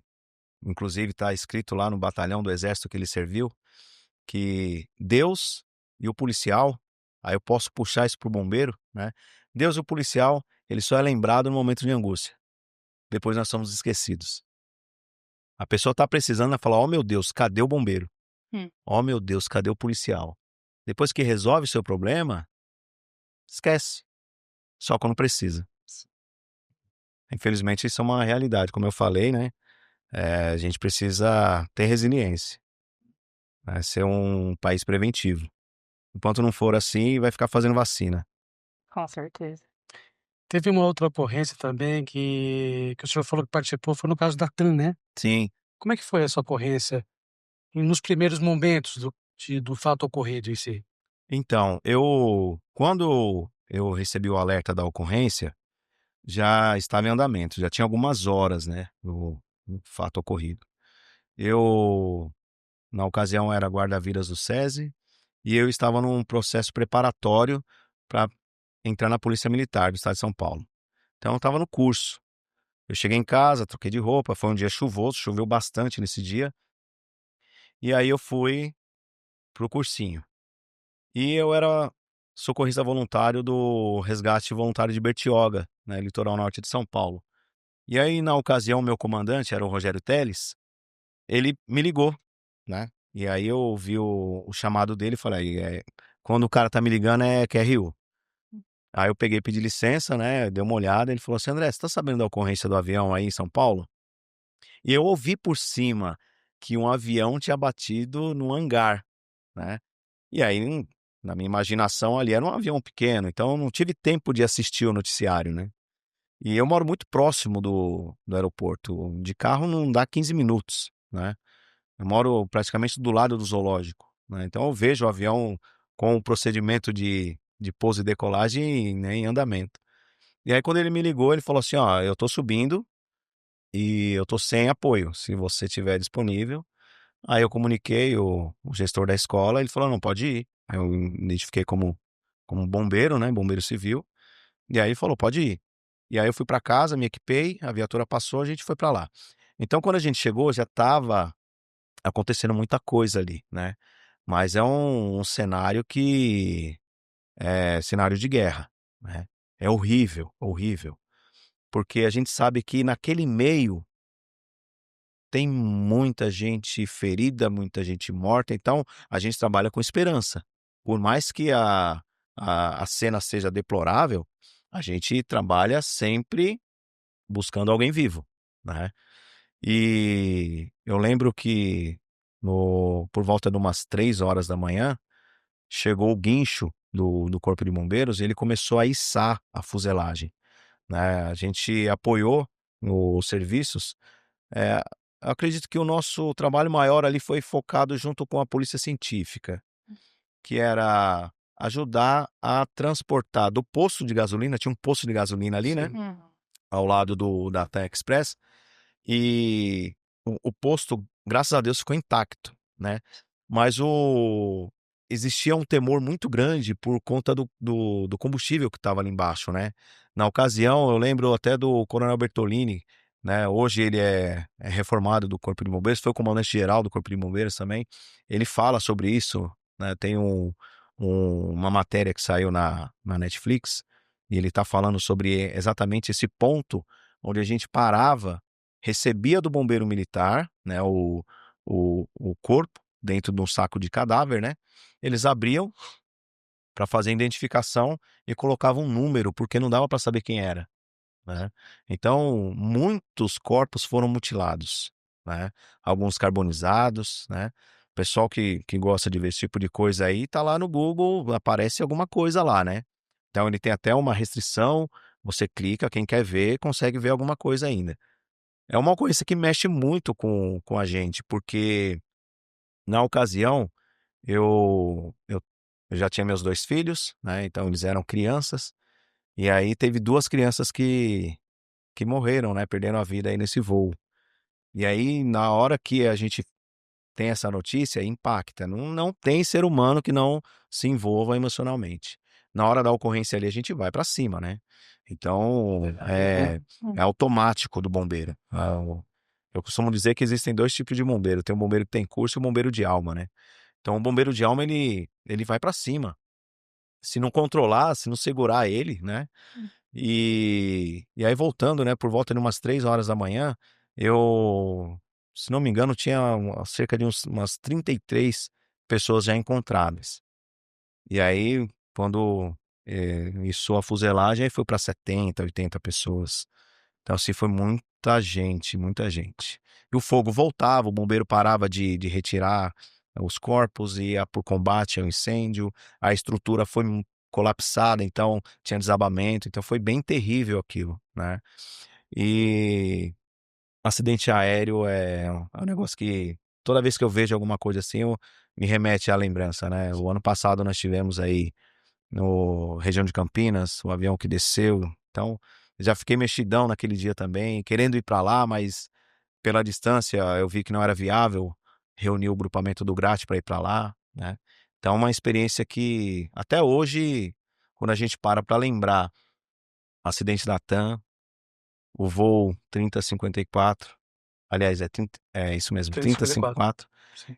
inclusive está escrito lá no batalhão do exército que ele serviu, que Deus e o policial, aí eu posso puxar isso para o bombeiro, né, Deus e o policial, ele só é lembrado no momento de angústia, depois nós somos esquecidos. A pessoa está precisando, ela fala: "Ó meu Deus, cadê o bombeiro? Hum. Ó meu Deus, cadê o policial?". Depois que resolve seu problema, esquece, só quando precisa. Infelizmente isso é uma realidade, como eu falei, né, a gente precisa ter resiliência, né, ser um país preventivo. Enquanto não for assim, vai ficar fazendo vacina. Com certeza. Teve uma outra ocorrência também que o senhor falou que participou, foi no caso da TAM, né. Sim. Como é que foi essa ocorrência nos primeiros momentos do fato ocorrido em si? Então, quando eu recebi o alerta da ocorrência, já estava em andamento, já tinha algumas horas, né, o fato ocorrido. Eu, na ocasião, era guarda-vidas do SESI, e eu estava num processo preparatório para entrar na Polícia Militar do Estado de São Paulo. Então eu estava no curso. Eu cheguei em casa, troquei de roupa, foi um dia chuvoso, choveu bastante nesse dia, e aí eu fui pro cursinho. E eu era socorrista voluntário do Resgate Voluntário de Bertioga, né, litoral norte de São Paulo. E aí, na ocasião, meu comandante era o Rogério Teles, ele me ligou, né, e aí eu ouvi o chamado dele e falei: quando o cara tá me ligando é QRU". Aí eu peguei e pedi licença, né, dei uma olhada, ele falou assim: "André, você tá sabendo da ocorrência do avião aí em São Paulo?". E eu ouvi por cima que um avião tinha batido no hangar, né. E aí, na minha imaginação ali era um avião pequeno, então eu não tive tempo de assistir o noticiário, né. E eu moro muito próximo do aeroporto, de carro não dá 15 minutos, né. Eu moro praticamente do lado do zoológico, né, então eu vejo o avião com o procedimento de pouso e decolagem, né, em andamento. E aí quando ele me ligou, ele falou assim: "Ó, eu tô subindo e eu tô sem apoio, se você tiver disponível". Aí eu comuniquei o gestor da escola, ele falou: "Não, pode ir". Aí eu me identifiquei como bombeiro, né, bombeiro civil, e aí ele falou: "Pode ir". E aí eu fui para casa, me equipei, a viatura passou, a gente foi para lá. Então quando a gente chegou, já estava acontecendo muita coisa ali, né, mas é um cenário que é cenário de guerra, né. É horrível, horrível, porque a gente sabe que naquele meio tem muita gente ferida, muita gente morta, então a gente trabalha com esperança. Por mais que a cena seja deplorável, a gente trabalha sempre buscando alguém vivo, né. E eu lembro que por volta de umas 3 horas da manhã chegou o guincho do Corpo de Bombeiros, ele começou a içar a fuselagem, né. A gente apoiou os serviços. eh, eu acredito que o nosso trabalho maior ali foi focado junto com a polícia científica, que era ajudar a transportar do posto de gasolina, tinha um posto de gasolina ali, né, Sim. ao lado da TAM Express, e o posto, graças a Deus, ficou intacto, né. Mas existia um temor muito grande por conta do combustível que estava ali embaixo, né. Na ocasião, eu lembro até do Coronel Bertolini, né, hoje ele é reformado do Corpo de Bombeiros, foi o comandante geral do Corpo de Bombeiros também. Ele fala sobre isso, né, tem uma matéria que saiu na Netflix, e ele está falando sobre exatamente esse ponto onde a gente parava, recebia do bombeiro militar, né, o corpo dentro de um saco de cadáver, né, eles abriam para fazer a identificação e colocavam um número, porque não dava para saber quem era, né. Então, muitos corpos foram mutilados, né, alguns carbonizados, né. O pessoal que gosta de ver esse tipo de coisa aí, tá lá no Google, aparece alguma coisa lá, né. Então ele tem até uma restrição, você clica, quem quer ver, consegue ver alguma coisa ainda. É uma coisa que mexe muito com a gente, porque na ocasião eu já tinha meus 2 filhos, né, então eles eram crianças, e aí teve 2 crianças que morreram, né, perderam a vida aí nesse voo. E aí na hora que a gente tem essa notícia, impacta, não tem ser humano que não se envolva emocionalmente. Na hora da ocorrência ali a gente vai para cima, né. Então, é automático do bombeiro. Eu costumo dizer que existem 2 tipos de bombeiro, tem o bombeiro que tem curso e o bombeiro de alma, né. Então o bombeiro de alma ele vai para cima. Se não controlar, se não segurar ele, né. E aí voltando, né, por volta de umas 3 horas da manhã, eu, se não me engano, tinha cerca de umas 33 pessoas já encontradas. E aí quando, içou a fuselagem, aí foi para 70, 80 pessoas. Então, assim, foi muita gente, muita gente. E o fogo voltava, o bombeiro parava de retirar os corpos, ia para o combate ao incêndio, a estrutura foi colapsada, então tinha desabamento, então foi bem terrível aquilo, né. E acidente aéreo é um negócio que toda vez que eu vejo alguma coisa assim, me remete à lembrança, né. O ano passado nós tivemos aí no região de Campinas, o avião que desceu, então já fiquei mexidão naquele dia também, querendo ir para lá, mas pela distância eu vi que não era viável reunir o grupamento do GRAT para ir para lá, né. Então é uma experiência que até hoje, quando a gente para lembrar acidente da TAM, o voo 3054, aliás é isso mesmo, 354. 3054, Sim.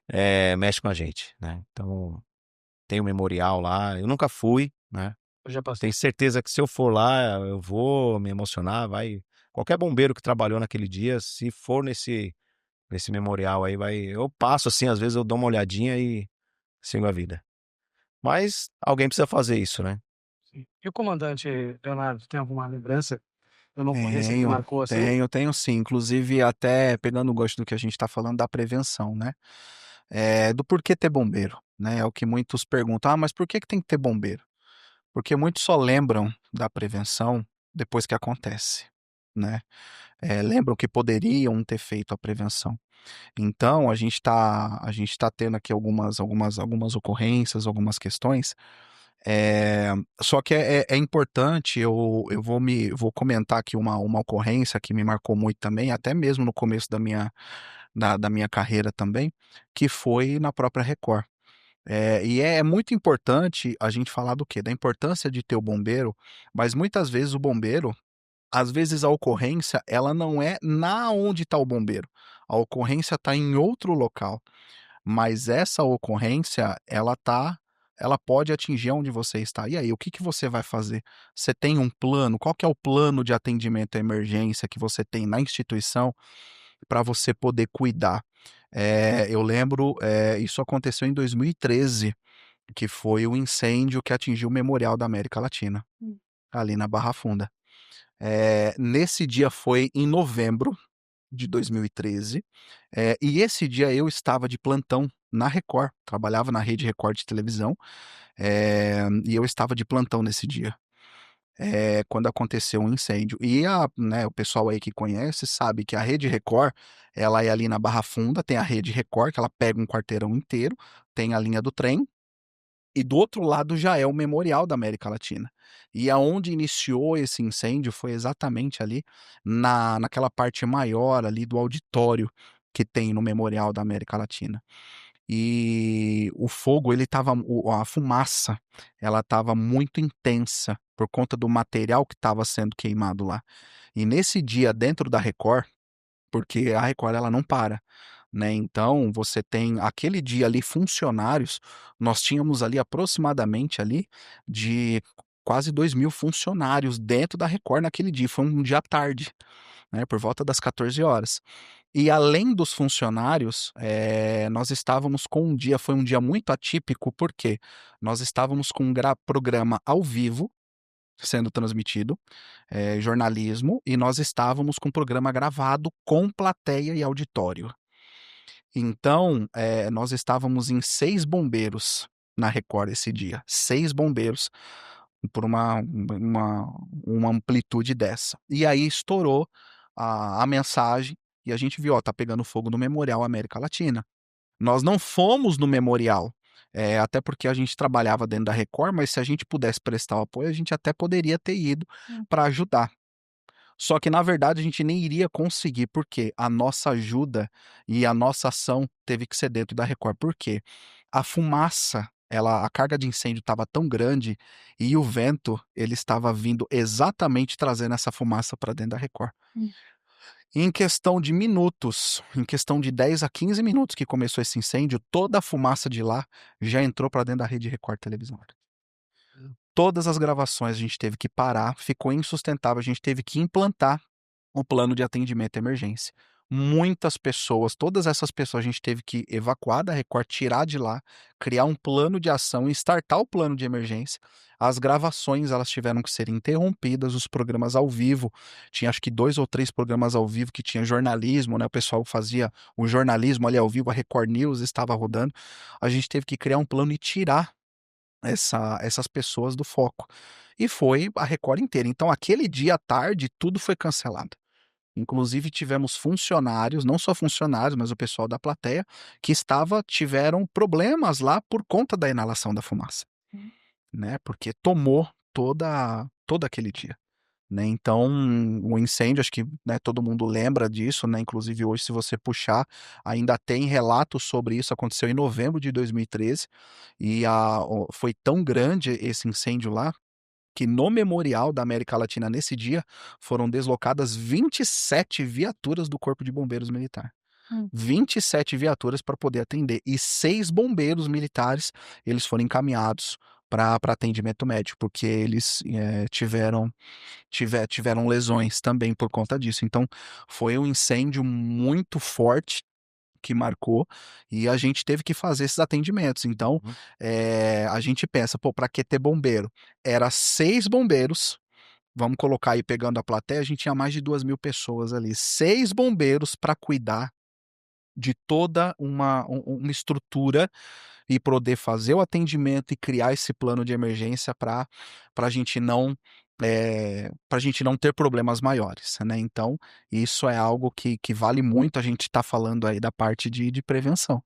mexe com a gente, né. Então tem o memorial lá, eu nunca fui, né. Eu já passei. Tenho certeza que se eu for lá, eu vou me emocionar, qualquer bombeiro que trabalhou naquele dia, se for nesse memorial aí, eu passo, assim, às vezes eu dou uma olhadinha e sigo a vida. Mas alguém precisa fazer isso, né. Sim. E o comandante Leonardo, tem alguma lembrança de uma ocorrência que Tenho, marcou assim? tenho sim. Inclusive, até pegando o gancho do que a gente está falando da prevenção, né? Do porquê ter bombeiro, né? É o que muitos perguntam: ah, mas por que tem que ter bombeiro? Porque muitos só lembram da prevenção depois que acontece, né? Lembram que poderiam ter feito a prevenção. Então, a gente tá tendo aqui algumas ocorrências, algumas questões. Só que é importante, eu vou comentar aqui uma ocorrência que me marcou muito também, até mesmo no começo da minha carreira também, que foi na própria Record. E é muito importante a gente falar do quê? Da importância de ter o bombeiro, mas muitas vezes o bombeiro, às vezes a ocorrência, ela não é na onde está o bombeiro, a ocorrência está em outro local. Mas essa ocorrência, ela pode atingir onde você está. E aí, o que que você vai fazer? Você tem um plano? Qual que é o plano de atendimento à emergência que você tem na instituição para você poder cuidar? Eu lembro, isso aconteceu em 2013, que foi o incêndio que atingiu o Memorial da América Latina, Hum. ali na Barra Funda. Nesse dia foi em novembro de 2013, e esse dia eu estava de plantão na Record, trabalhava na Rede Record de televisão, e eu estava de plantão nesse dia, quando aconteceu um incêndio. E né, o pessoal aí que conhece sabe que a Rede Record, ela é ali na Barra Funda, tem a Rede Record, que ela pega um quarteirão inteiro, tem a linha do trem, e do outro lado já é o Memorial da América Latina. E aonde iniciou esse incêndio foi exatamente ali naquela parte maior ali do auditório que tem no Memorial da América Latina. E o fogo, ele estava, a fumaça, ela estava muito intensa por conta do material que estava sendo queimado lá. E nesse dia, dentro da Record, porque a Record ela não para, né? Então você tem aquele dia ali funcionários, nós tínhamos ali aproximadamente ali de quase 2.000 funcionários dentro da Record naquele dia. Foi um dia à tarde, né? Por volta das 14 horas. E além dos funcionários, nós estávamos com um dia, foi um dia muito atípico, porque nós estávamos com um programa ao vivo sendo transmitido, jornalismo, e nós estávamos com um programa gravado com plateia e auditório. Então, nós estávamos em 6 bombeiros na Record esse dia, 6 bombeiros por uma amplitude dessa. E aí estourou a mensagem e a gente viu, ó, tá pegando fogo no Memorial América Latina. Nós não fomos no Memorial, até porque a gente trabalhava dentro da Record, mas se a gente pudesse prestar o apoio, a gente até poderia ter ido para ajudar. Só que, na verdade, a gente nem iria conseguir, porque a nossa ajuda e a nossa ação teve que ser dentro da Record. Por quê? A fumaça, a carga de incêndio estava tão grande e o vento, ele estava vindo exatamente trazendo essa fumaça para dentro da Record. Hum. Em questão de minutos, em questão de 10 a 15 minutos que começou esse incêndio, toda a fumaça de lá já entrou para dentro da Rede Record Televisão. Todas as gravações a gente teve que parar, ficou insustentável, a gente teve que implantar o plano de atendimento à emergência. Muitas pessoas, todas essas pessoas a gente teve que evacuar da Record, tirar de lá, criar um plano de ação e startar o plano de emergência. As gravações, elas tiveram que ser interrompidas, os programas ao vivo, tinha acho que 2 ou 3 programas ao vivo que tinha jornalismo, né? O pessoal fazia o jornalismo ali ao vivo, a Record News estava rodando. A gente teve que criar um plano e tirar essas pessoas do foco. E foi a Record inteira. Então, aquele dia à tarde, tudo foi cancelado. Inclusive, tivemos funcionários, não só funcionários, mas o pessoal da plateia, que tiveram problemas lá por conta da inalação da fumaça, né? Porque tomou todo aquele dia. Né, então, o incêndio, acho que, né, todo mundo lembra disso, né? Inclusive hoje, se você puxar, ainda tem relatos sobre isso. Aconteceu em novembro de 2013 e foi tão grande esse incêndio lá que no Memorial da América Latina nesse dia foram deslocadas 27 viaturas do Corpo de Bombeiros Militar. Hum. 27 viaturas para poder atender e 6 bombeiros militares, eles foram encaminhados para atendimento médico, porque eles tiveram lesões também por conta disso. Então, foi um incêndio muito forte que marcou e a gente teve que fazer esses atendimentos. Então, a gente pensa, pô, para que ter bombeiro? Era 6 bombeiros, vamos colocar aí pegando a plateia, a gente tinha mais de 2.000 pessoas ali. 6 bombeiros para cuidar de toda uma estrutura e poder fazer o atendimento e criar esse plano de emergência para a gente não para a gente não ter problemas maiores, né? Então, isso é algo que vale muito a gente estar falando aí da parte de prevenção.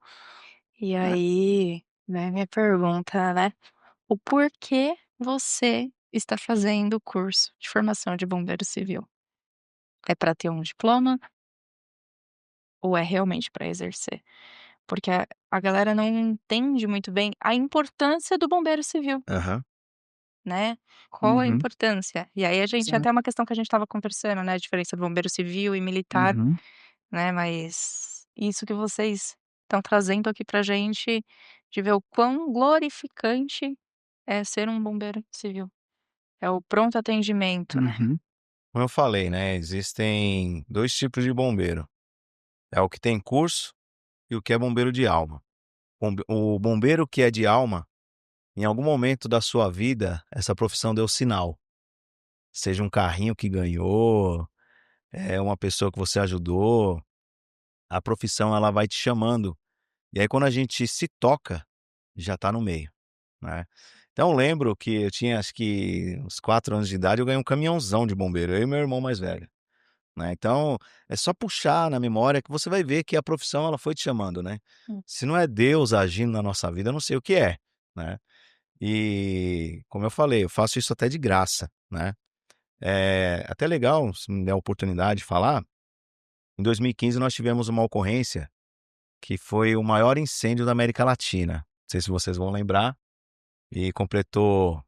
E aí, né, minha pergunta, né, o porquê você está fazendo o curso de formação de bombeiro civil? É para ter um diploma ou é realmente para exercer? Porque a galera não entende muito bem a importância do bombeiro civil, Aham. né. Qual a Uhum, importância? E aí a gente certo. até uma questão que a gente estava conversando, né, a diferença do bombeiro civil e militar, Uhum, né, mas isso que vocês estão trazendo aqui pra gente, de ver o quão glorificante é ser um bombeiro civil. É o pronto atendimento, né. uhum, Como eu falei, né, existem 2 tipos de bombeiro. É o que tem curso e o que é bombeiro de alma. O bombeiro que é de alma, em algum momento da sua vida, essa profissão deu sinal. Seja um carrinho que ganhou, uma pessoa que você ajudou, a profissão ela vai te chamando E aí quando a gente se toca, já está no meio, né. Então eu lembro que eu tinha acho que uns 4 anos de idade, eu ganhei um caminhãozão de bombeiro, eu e meu irmão mais velho, né. Então, é só puxar na memória que você vai ver que a profissão ela foi te chamando, né. Hum. Se não é Deus agindo na nossa vida, eu não sei o que é, né. E, como eu falei, eu faço isso até de graça, né. Até legal, se me der a oportunidade de falar, em 2015 nós tivemos uma ocorrência que foi o maior incêndio da América Latina. Não sei se vocês vão lembrar, e completou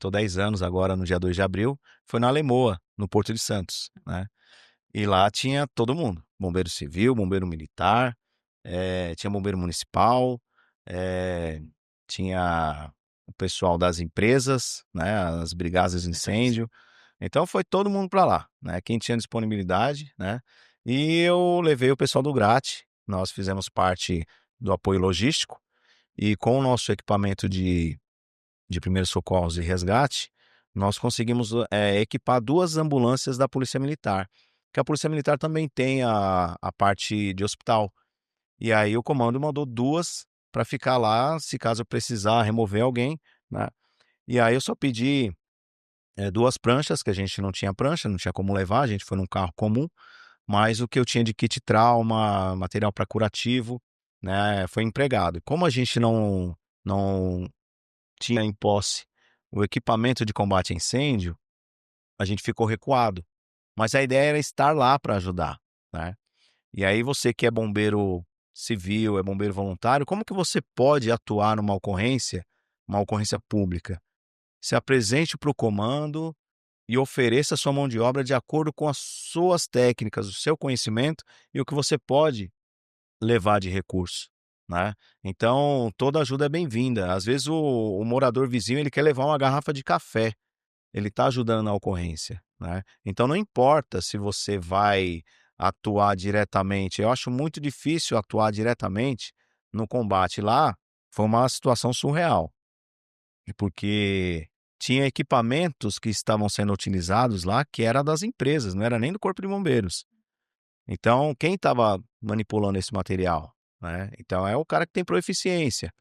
10 anos agora no dia 2 de abril, foi na Alemoa, no Porto de Santos, né. E lá tinha todo mundo, bombeiro civil, bombeiro militar, tinha bombeiro municipal, eh, tinha o pessoal das empresas, né, as brigadas de incêndio. Então foi todo mundo para lá, né, quem tinha disponibilidade, né. E eu levei o pessoal do GRAT, nós fizemos parte do apoio logístico, e com o nosso equipamento de primeiros socorros e resgate, nós conseguimos, equipar 2 ambulâncias da Polícia Militar, que a Polícia Militar também tem a parte de hospital. E aí o comando mandou 2 para ficar lá, se caso precisar remover alguém, né. E aí eu só pedi, 2 pranchas, que a gente não tinha prancha, não tinha como levar, a gente foi num carro comum, mas o que eu tinha de kit trauma, material para curativo, né, foi empregado. E como a gente não tinha em posse o equipamento de combate a incêndio, a gente ficou recuado. Mas a ideia era estar lá para ajudar, né. E aí você que é bombeiro civil, é bombeiro voluntário, como que você pode atuar numa ocorrência, uma ocorrência pública? Se apresente para o comando e ofereça sua mão de obra de acordo com as suas técnicas, o seu conhecimento e o que você pode levar de recurso, né. Então toda ajuda é bem-vinda. Às vezes o morador vizinho ele quer levar uma garrafa de café, ele está ajudando na ocorrência, né. Então não importa se você vai atuar diretamente, eu acho muito difícil atuar diretamente no combate. Lá foi uma situação surreal, porque tinha equipamentos que estavam sendo utilizados lá que era das empresas, não era nem do corpo de bombeiros. Então, quem estava manipulando esse material, né? Então é o cara que tem proeficiência.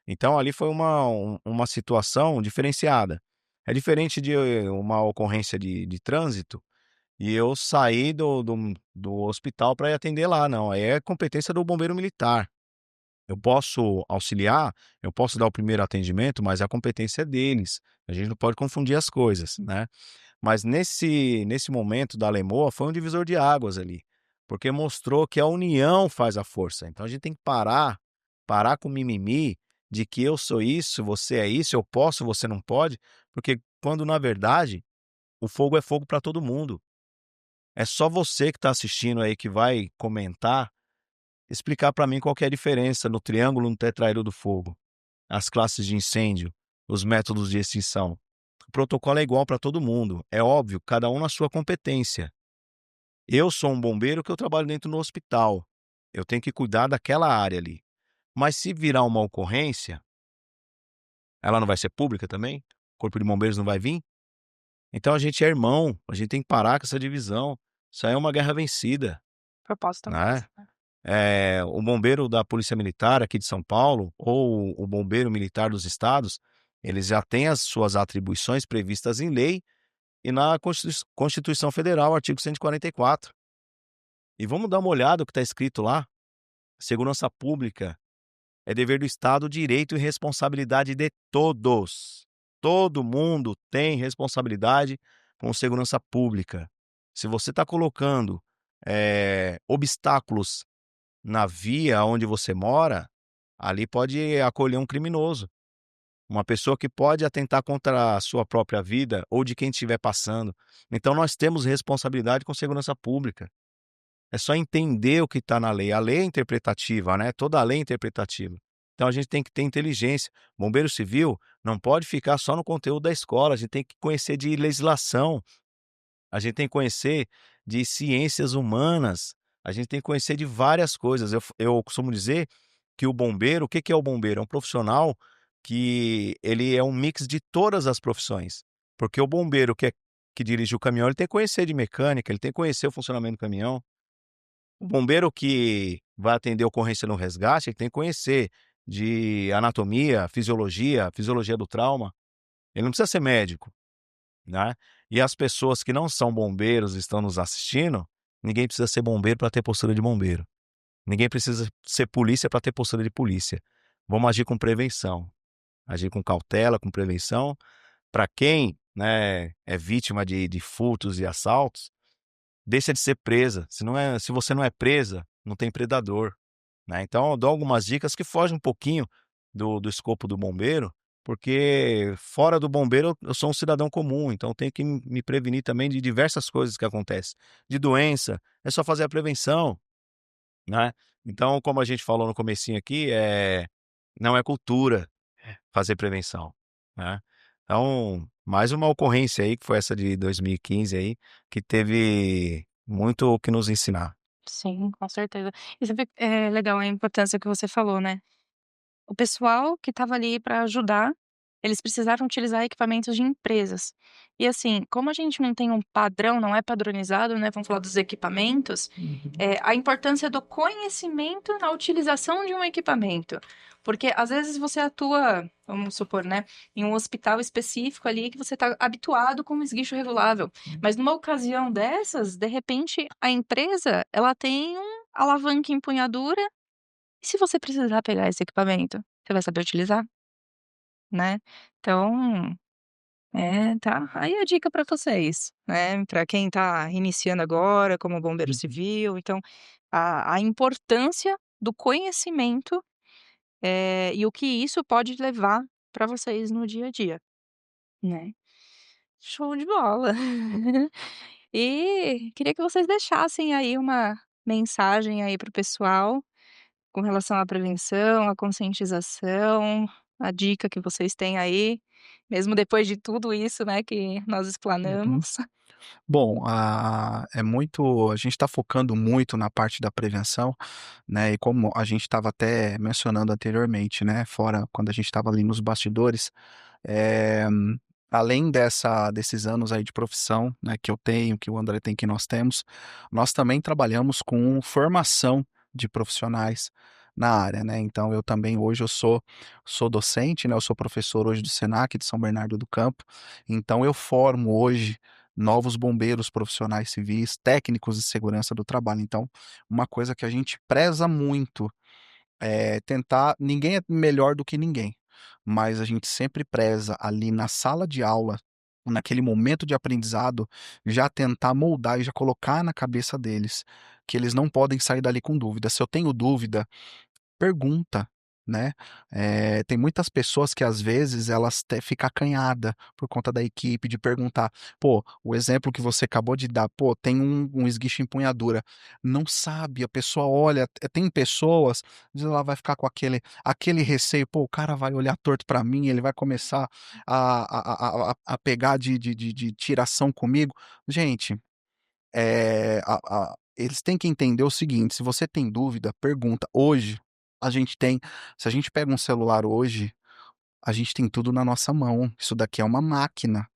Então ali foi uma situação diferenciada. É diferente de uma ocorrência de trânsito e eu sair do hospital para ir atender lá, não, aí é competência do bombeiro militar. Eu posso auxiliar, eu posso dar o primeiro atendimento, mas a competência é deles. A gente não pode confundir as coisas, né? Mas nesse momento da Lemoa foi um divisor de águas ali, porque mostrou que a união faz a força. Então a gente tem que parar com o mimimi de que eu sou isso, você é isso, eu posso, você não pode, porque quando na verdade o fogo é fogo para todo mundo. É só você que está assistindo aí que vai comentar, explicar para mim qual que é a diferença no triângulo, no tetraedro do fogo, as classes de incêndio, os métodos de extinção. O protocolo é igual para todo mundo. É óbvio, cada um na sua competência. Eu sou um bombeiro que eu trabalho dentro do hospital. Eu tenho que cuidar daquela área ali. Mas se virar uma ocorrência, ela não vai ser pública também? O corpo de bombeiros não vai vir? Então a gente é irmão, a gente tem que parar com essa divisão. Isso aí é uma guerra vencida, Propósito é o né? mesmo, né. O bombeiro da Polícia Militar aqui de São Paulo, ou o bombeiro militar dos estados, eles já têm as suas atribuições previstas em lei e na Constituição Federal, artigo 144. E vamos dar uma olhada o que está escrito lá. Segurança pública é dever do Estado, direito e responsabilidade de todos. Todo mundo tem responsabilidade com segurança pública. Se você está colocando obstáculos na via onde você mora, ali pode acolher um criminoso, uma pessoa que pode atentar contra a sua própria vida ou de quem estiver passando. Então nós temos responsabilidade com segurança pública. É só entender o que está na lei. A lei é interpretativa, né? Toda a lei é interpretativa. Então a gente tem que ter inteligência. Bombeiro civil não pode ficar só no conteúdo da escola, a gente tem que conhecer de legislação, a gente tem que conhecer de ciências humanas, a gente tem que conhecer de várias coisas. Eu costumo dizer que o bombeiro, o que que é o bombeiro? É um profissional que ele é um mix de todas as profissões. Porque o bombeiro que dirige o caminhão, ele tem que conhecer de mecânica, ele tem que conhecer o funcionamento do caminhão. O bombeiro que vai atender ocorrência no resgate, ele tem que conhecer de anatomia, fisiologia do trauma. Ele não precisa ser médico, né? E as pessoas que não são bombeiros e estão nos assistindo, ninguém precisa ser bombeiro para ter postura de bombeiro. Ninguém precisa ser polícia para ter postura de polícia. Vamos agir com prevenção, agir com cautela, com prevenção. Para quem, né, é vítima de furtos e assaltos, deixa de ser presa. Se você não é presa, não tem predador, né? Então, eu dou algumas dicas que fogem um pouquinho do escopo do bombeiro, porque fora do bombeiro eu sou um cidadão comum, então eu tenho que me prevenir também de diversas coisas que acontecem. De doença, é só fazer a prevenção, né? Então, como a gente falou no comecinho aqui, não é cultura fazer prevenção, né? Então, mais uma ocorrência aí, que foi essa de 2015 aí, que teve muito o que nos ensinar. Sim, com certeza. E você vê, é legal a importância que você falou, né. O pessoal que estava ali para ajudar, eles precisaram utilizar equipamentos de empresas. E assim, como a gente não tem um padrão, não é padronizado, né, vamos falar dos equipamentos, a importância do conhecimento na utilização de um equipamento. Porque às vezes você atua, vamos supor, né, em um hospital específico ali que você está habituado com um esguicho regulável. Mas numa ocasião dessas, de repente, a empresa, ela tem um alavanca e empunhadura, e se você precisar pegar esse equipamento, você vai saber utilizar, né. Então, tá aí a dica para vocês, né, para quem tá iniciando agora como bombeiro civil, então, a importância do conhecimento, e o que isso pode levar para vocês no dia a dia, né. Show de bola. E queria que vocês deixassem aí uma mensagem aí para o pessoal, com relação à prevenção, à conscientização, a dica que vocês têm aí, mesmo depois de tudo isso, né, que nós Uhum. explanamos. Bom, a gente está focando muito na parte da prevenção, né, e como a gente estava até mencionando anteriormente, né, fora quando a gente estava ali nos bastidores, eh, além desses anos aí de profissão, né, que eu tenho, que o André tem, que nós temos, nós também trabalhamos com formação de profissionais na área, né. Então eu também hoje eu sou docente, né, eu sou professor hoje do Senac de São Bernardo do Campo, então eu formo hoje novos bombeiros profissionais civis, técnicos de segurança do trabalho. Então, uma coisa que a gente preza muito é tentar, ninguém é melhor do que ninguém, mas a gente sempre preza ali na sala de aula, naquele momento de aprendizado, já tentar moldar e já colocar na cabeça deles que eles não podem sair dali com dúvida. Se eu tenho dúvida, pergunta, né. Tem muitas pessoas que às vezes elas fica acanhada por conta da equipe de perguntar. Pô, o exemplo que você acabou de dar, pô, tem um esguicho empunhadura, não sabe, a pessoa olha, tem pessoas, às vezes ela vai ficar com aquele receio: "Pô, o cara vai olhar torto pra mim, ele vai começar a pegar de tiração comigo". Gente, eles têm que entender o seguinte: se você tem dúvida, pergunta. Hoje, a gente tem se a gente pega um celular hoje, a gente tem tudo na nossa mão. Isso daqui é uma máquina,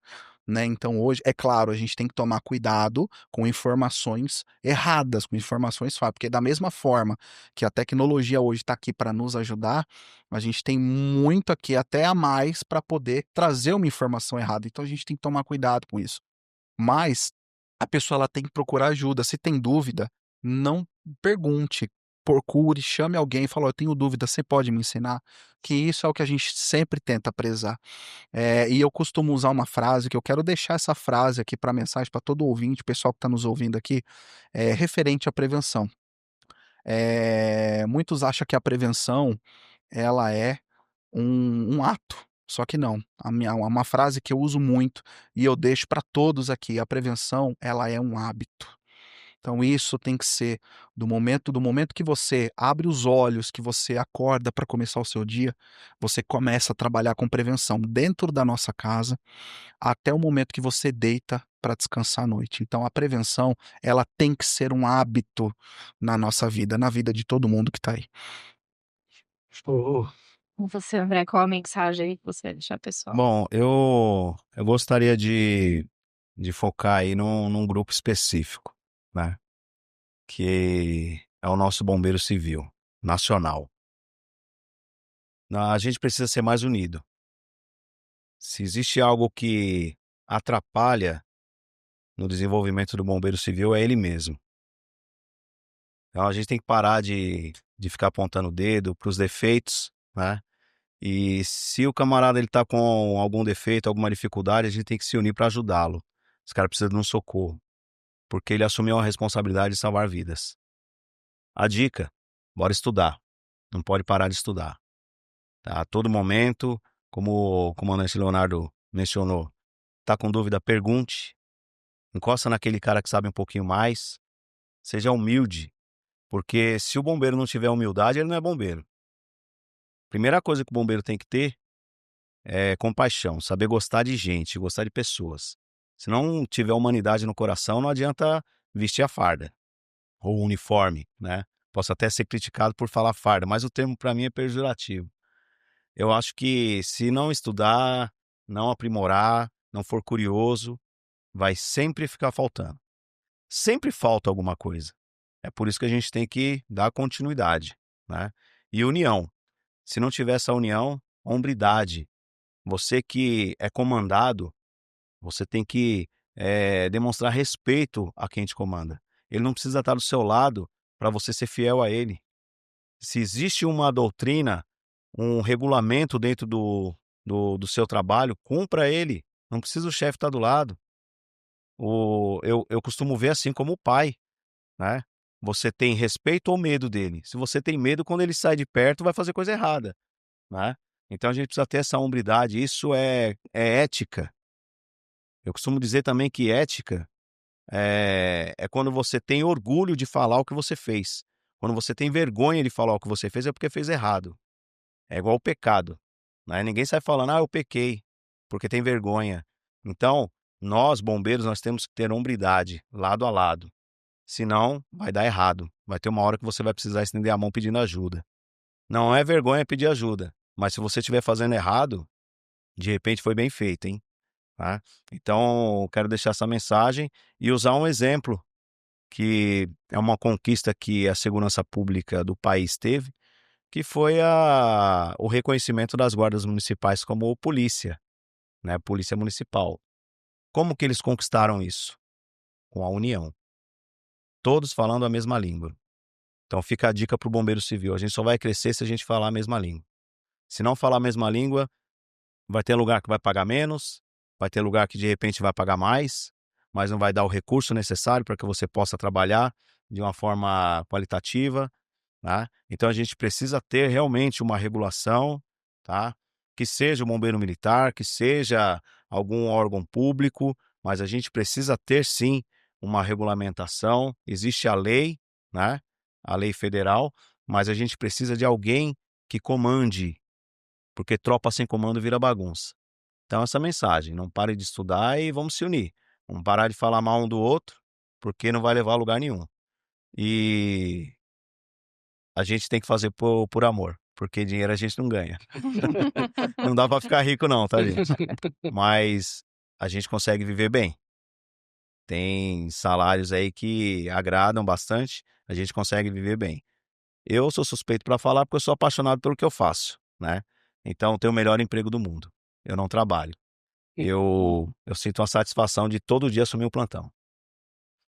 né. Então hoje, é claro, a gente tem que tomar cuidado com informações erradas, com informações falsas, porque da mesma forma que a tecnologia hoje está aqui para nos ajudar, a gente tem muito aqui até a mais para poder trazer uma informação errada. Então a gente tem que tomar cuidado com isso. Mas a pessoa ela tem que procurar ajuda. Se tem dúvida, não pergunte, procure, chame alguém e fala: "Ó, eu tenho dúvida, você pode me ensinar?". Que isso é o que a gente sempre tenta prezar. E eu costumo usar uma frase que eu quero deixar essa frase aqui para mensagem para todo ouvinte, pessoal que está nos ouvindo aqui, referente à prevenção. Muitos acham que a prevenção ela é um ato, só que não. Uma frase que eu uso muito e eu deixo para todos aqui: a prevenção, ela é um hábito. Então isso tem que ser do momento que você abre os olhos, que você acorda para começar o seu dia, você começa a trabalhar com prevenção dentro da nossa casa, até o momento que você deita para descansar à noite. Então a prevenção, ela tem que ser um hábito na nossa vida, na vida de todo mundo que está aí. Show. E você, André, qual a mensagem aí que você vai deixar pessoal? Bom, eu gostaria de focar aí num grupo específico, né, que é o nosso bombeiro civil nacional. A gente precisa ser mais unido. Se existe algo que atrapalha no desenvolvimento do bombeiro civil, é ele mesmo. Então a gente tem que parar de ficar apontando o dedo para os defeitos, né? E se o camarada ele tá com algum defeito, alguma dificuldade, a gente tem que se unir para ajudá-lo. Esse cara precisa de um socorro, porque ele assumiu a responsabilidade de salvar vidas. A dica: bora estudar. Não pode parar de estudar. Tá? A todo momento, como o comandante Leonardo mencionou, tá com dúvida, pergunte. Encosta naquele cara que sabe um pouquinho mais. Seja humilde, porque se o bombeiro não tiver humildade, ele não é bombeiro. Primeira coisa que o bombeiro tem que ter é compaixão, saber gostar de gente, gostar de pessoas. Se não tiver humanidade no coração, não adianta vestir a farda ou o uniforme, né? Posso até ser criticado por falar farda, mas o termo para mim é pejorativo. Eu acho que se não estudar, não aprimorar, não for curioso, vai sempre ficar faltando. Sempre falta alguma coisa. É por isso que a gente tem que dar continuidade, né? E união. Se não tiver essa união, hombridade. Você que é comandado, você tem que demonstrar respeito a quem te comanda. Ele não precisa estar do seu lado para você ser fiel a ele. Se existe uma doutrina, um regulamento dentro do seu trabalho, cumpra ele. Não precisa o chefe estar do lado. Eu costumo ver assim como o pai, né? Você tem respeito ou medo dele? Se você tem medo, quando ele sai de perto, vai fazer coisa errada, né? Então a gente precisa ter essa hombridade. Isso é ética. Eu costumo dizer também que ética é quando você tem orgulho de falar o que você fez. Quando você tem vergonha de falar o que você fez, é porque fez errado. É igual o pecado, né? Ninguém sai falando, eu pequei, porque tem vergonha. Então, nós, bombeiros, nós temos que ter hombridade, lado a lado. Senão, vai dar errado. Vai ter uma hora que você vai precisar estender a mão pedindo ajuda. Não é vergonha pedir ajuda, mas se você estiver fazendo errado, de repente foi bem feito, hein? Tá? Então, quero deixar essa mensagem e usar um exemplo que é uma conquista que a segurança pública do país teve, que foi o reconhecimento das guardas municipais como polícia, né? Polícia municipal. Como que eles conquistaram isso? Com a união. Todos falando a mesma língua. Então fica a dica para o bombeiro civil. A gente só vai crescer se a gente falar a mesma língua. Se não falar a mesma língua, vai ter lugar que vai pagar menos, vai ter lugar que de repente vai pagar mais, mas não vai dar o recurso necessário para que você possa trabalhar de uma forma qualitativa, tá? Então a gente precisa ter realmente uma regulação, tá? Que seja o bombeiro militar, que seja algum órgão público, mas a gente precisa ter sim uma regulamentação. Existe a lei, né? A lei federal, mas a gente precisa de alguém que comande, porque tropa sem comando vira bagunça. Então essa mensagem, não pare de estudar e vamos se unir. Vamos parar de falar mal um do outro, porque não vai levar a lugar nenhum. E a gente tem que fazer por amor, porque dinheiro a gente não ganha. Não dá para ficar rico não, tá, gente? Mas a gente consegue viver bem. Tem salários aí que agradam bastante, a gente consegue viver bem. Eu sou suspeito para falar porque eu sou apaixonado pelo que eu faço, né? Então eu tenho o melhor emprego do mundo. Eu não trabalho. Eu sinto uma satisfação de todo dia assumir um plantão.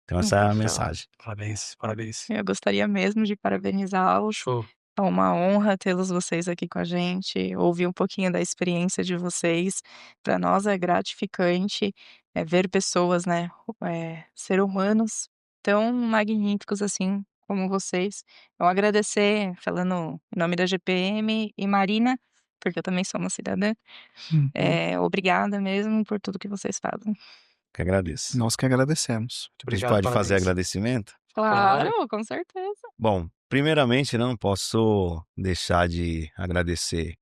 Então essa é a Show. mensagem. Parabéns, parabéns. Eu gostaria mesmo de parabenizá-los. Show. É uma honra tê-los vocês aqui com a gente, ouvir um pouquinho da experiência de vocês. Para nós é gratificante, ver pessoas, né, ser humanos tão magníficos assim como vocês. Então agradecer, falando em nome da GPM e Marina, porque eu também sou uma cidadã, obrigada mesmo por tudo que vocês fazem. Que agradeço. Nós que agradecemos. A gente Obrigado, pode fazer parabéns. agradecimento? Claro, com certeza. Bom, primeiramente não posso deixar de agradecer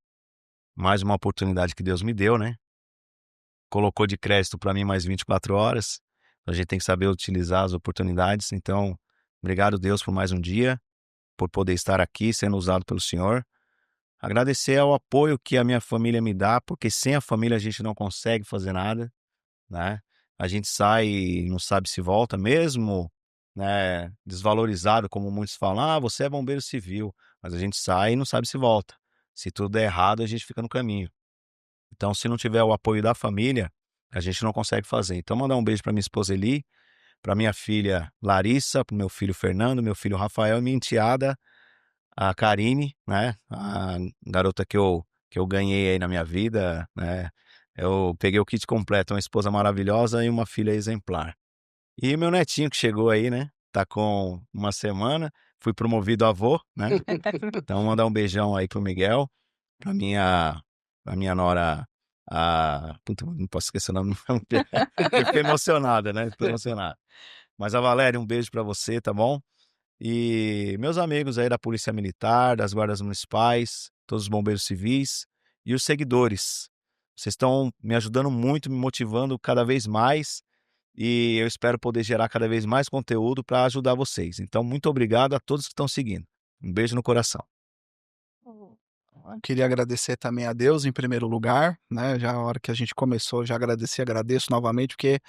mais uma oportunidade que Deus me deu, né? Colocou de crédito para mim mais 24 horas. A gente tem que saber utilizar as oportunidades. Então, obrigado Deus por mais um dia, por poder estar aqui sendo usado pelo Senhor. Agradecer ao apoio que a minha família me dá, porque sem a família a gente não consegue fazer nada, né? A gente sai e não sabe se volta, mesmo né, desvalorizado, como muitos falam: "Ah, você é bombeiro civil", mas a gente sai e não sabe se volta. Se tudo der errado, a gente fica no caminho. Então, se não tiver o apoio da família, a gente não consegue fazer. Então, mandar um beijo para minha esposa Eli, para minha filha Larissa, para o meu filho Fernando, meu filho Rafael e minha enteada, a Karine, né? A garota que eu ganhei aí na minha vida, né? Eu peguei o kit completo, uma esposa maravilhosa e uma filha exemplar. E meu netinho que chegou aí, né? Tá com uma semana, fui promovido a avô, né? Então, mandar um beijão aí pro Miguel, pra minha, pra minha nora, puta, não posso esquecer o nome, não. Eu fiquei emocionada, né? Fiquei emocionado. Mas a Valéria, um beijo pra você, tá bom? E meus amigos aí da Polícia Militar, das Guardas Municipais, todos os bombeiros civis e os seguidores. Vocês estão me ajudando muito, me motivando cada vez mais e eu espero poder gerar cada vez mais conteúdo para ajudar vocês. Então, muito obrigado a todos que estão seguindo. Um beijo no coração. Queria agradecer também a Deus em primeiro lugar, né, já a hora que a gente começou, já agradeço novamente, porque,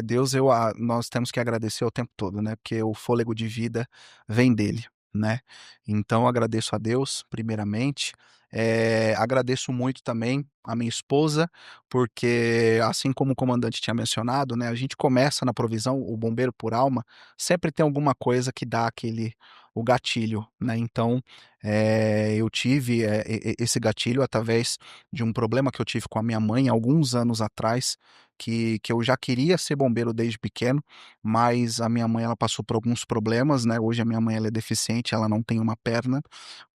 Deus nós temos que agradecer o tempo todo, né, porque o fôlego de vida vem dele, né. Então agradeço a Deus primeiramente, agradeço muito também a minha esposa, porque assim como o comandante tinha mencionado, né, a gente começa na provisão, o bombeiro por alma, sempre tem alguma coisa que dá o gatilho, né, então eu tive, esse gatilho através de um problema que eu tive com a minha mãe alguns anos atrás, que eu já queria ser bombeiro desde pequeno, mas a minha mãe ela passou por alguns problemas, né, hoje a minha mãe ela é deficiente, ela não tem uma perna,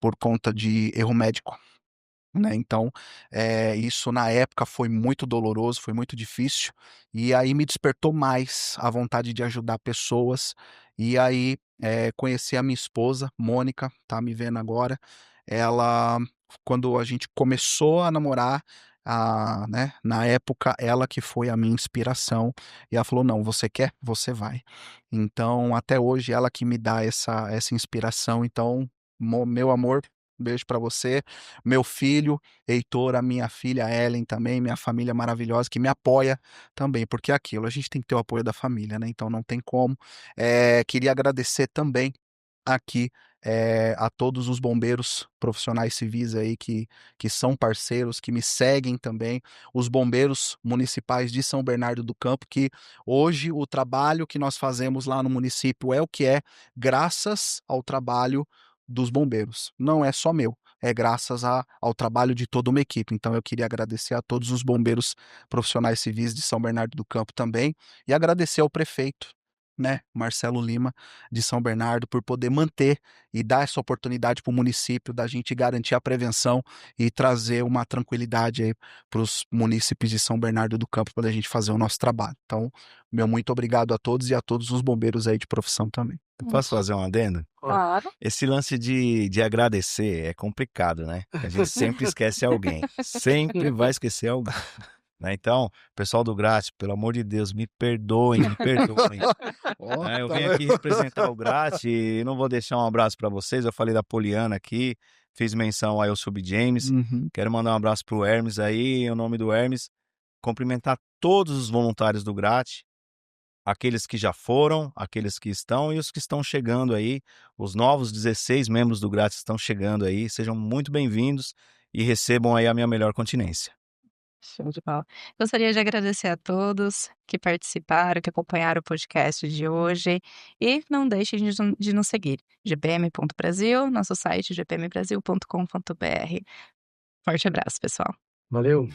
por conta de erro médico, né, então, isso na época foi muito doloroso, foi muito difícil, e aí me despertou mais a vontade de ajudar pessoas, e aí, conheci a minha esposa, Mônica, tá me vendo agora, ela quando a gente começou a namorar, né, na época ela que foi a minha inspiração, e ela falou: "Não, você quer? Você vai". Então até hoje ela que me dá essa inspiração, então, meu amor, beijo pra você. Meu filho, Heitor, a minha filha Ellen também, minha família maravilhosa que me apoia também, porque é aquilo, a gente tem que ter o apoio da família, né, então não tem como. Queria agradecer também aqui, a todos os bombeiros profissionais civis aí que são parceiros, que me seguem também, os bombeiros municipais de São Bernardo do Campo, que hoje o trabalho que nós fazemos lá no município é o que é, graças ao trabalho dos bombeiros. Não é só meu, é graças ao trabalho de toda uma equipe. Então eu queria agradecer a todos os bombeiros profissionais civis de São Bernardo do Campo também, e agradecer ao prefeito, né, Marcelo Lima, de São Bernardo, por poder manter e dar essa oportunidade para o município da gente garantir a prevenção e trazer uma tranquilidade aí para os munícipes de São Bernardo do Campo para a gente fazer o nosso trabalho. Então, meu muito obrigado a todos e a todos os bombeiros aí de profissão também. Eu posso fazer um adendo? Claro. Esse lance de agradecer é complicado, né? A gente sempre esquece alguém. Sempre vai esquecer alguém. Né? Então, pessoal do Grat, pelo amor de Deus, me perdoem, me perdoem. Eu Tá venho aqui representar o Grat e não vou deixar um abraço para vocês. Eu falei da Poliana aqui, fiz menção aí ao Sub James. Uhum. Quero mandar um abraço pro Hermes aí, em nome do Hermes. Cumprimentar todos os voluntários do Grat, aqueles que já foram, aqueles que estão e os que estão chegando aí. Os novos 16 membros do Grat estão chegando aí. Sejam muito bem-vindos e recebam aí a minha melhor continência. Show de bola. Gostaria de agradecer a todos que participaram, que acompanharam o podcast de hoje e não deixem de nos seguir, gpm.brasil, nosso site gpmbrasil.com.br. Forte abraço, pessoal. Valeu.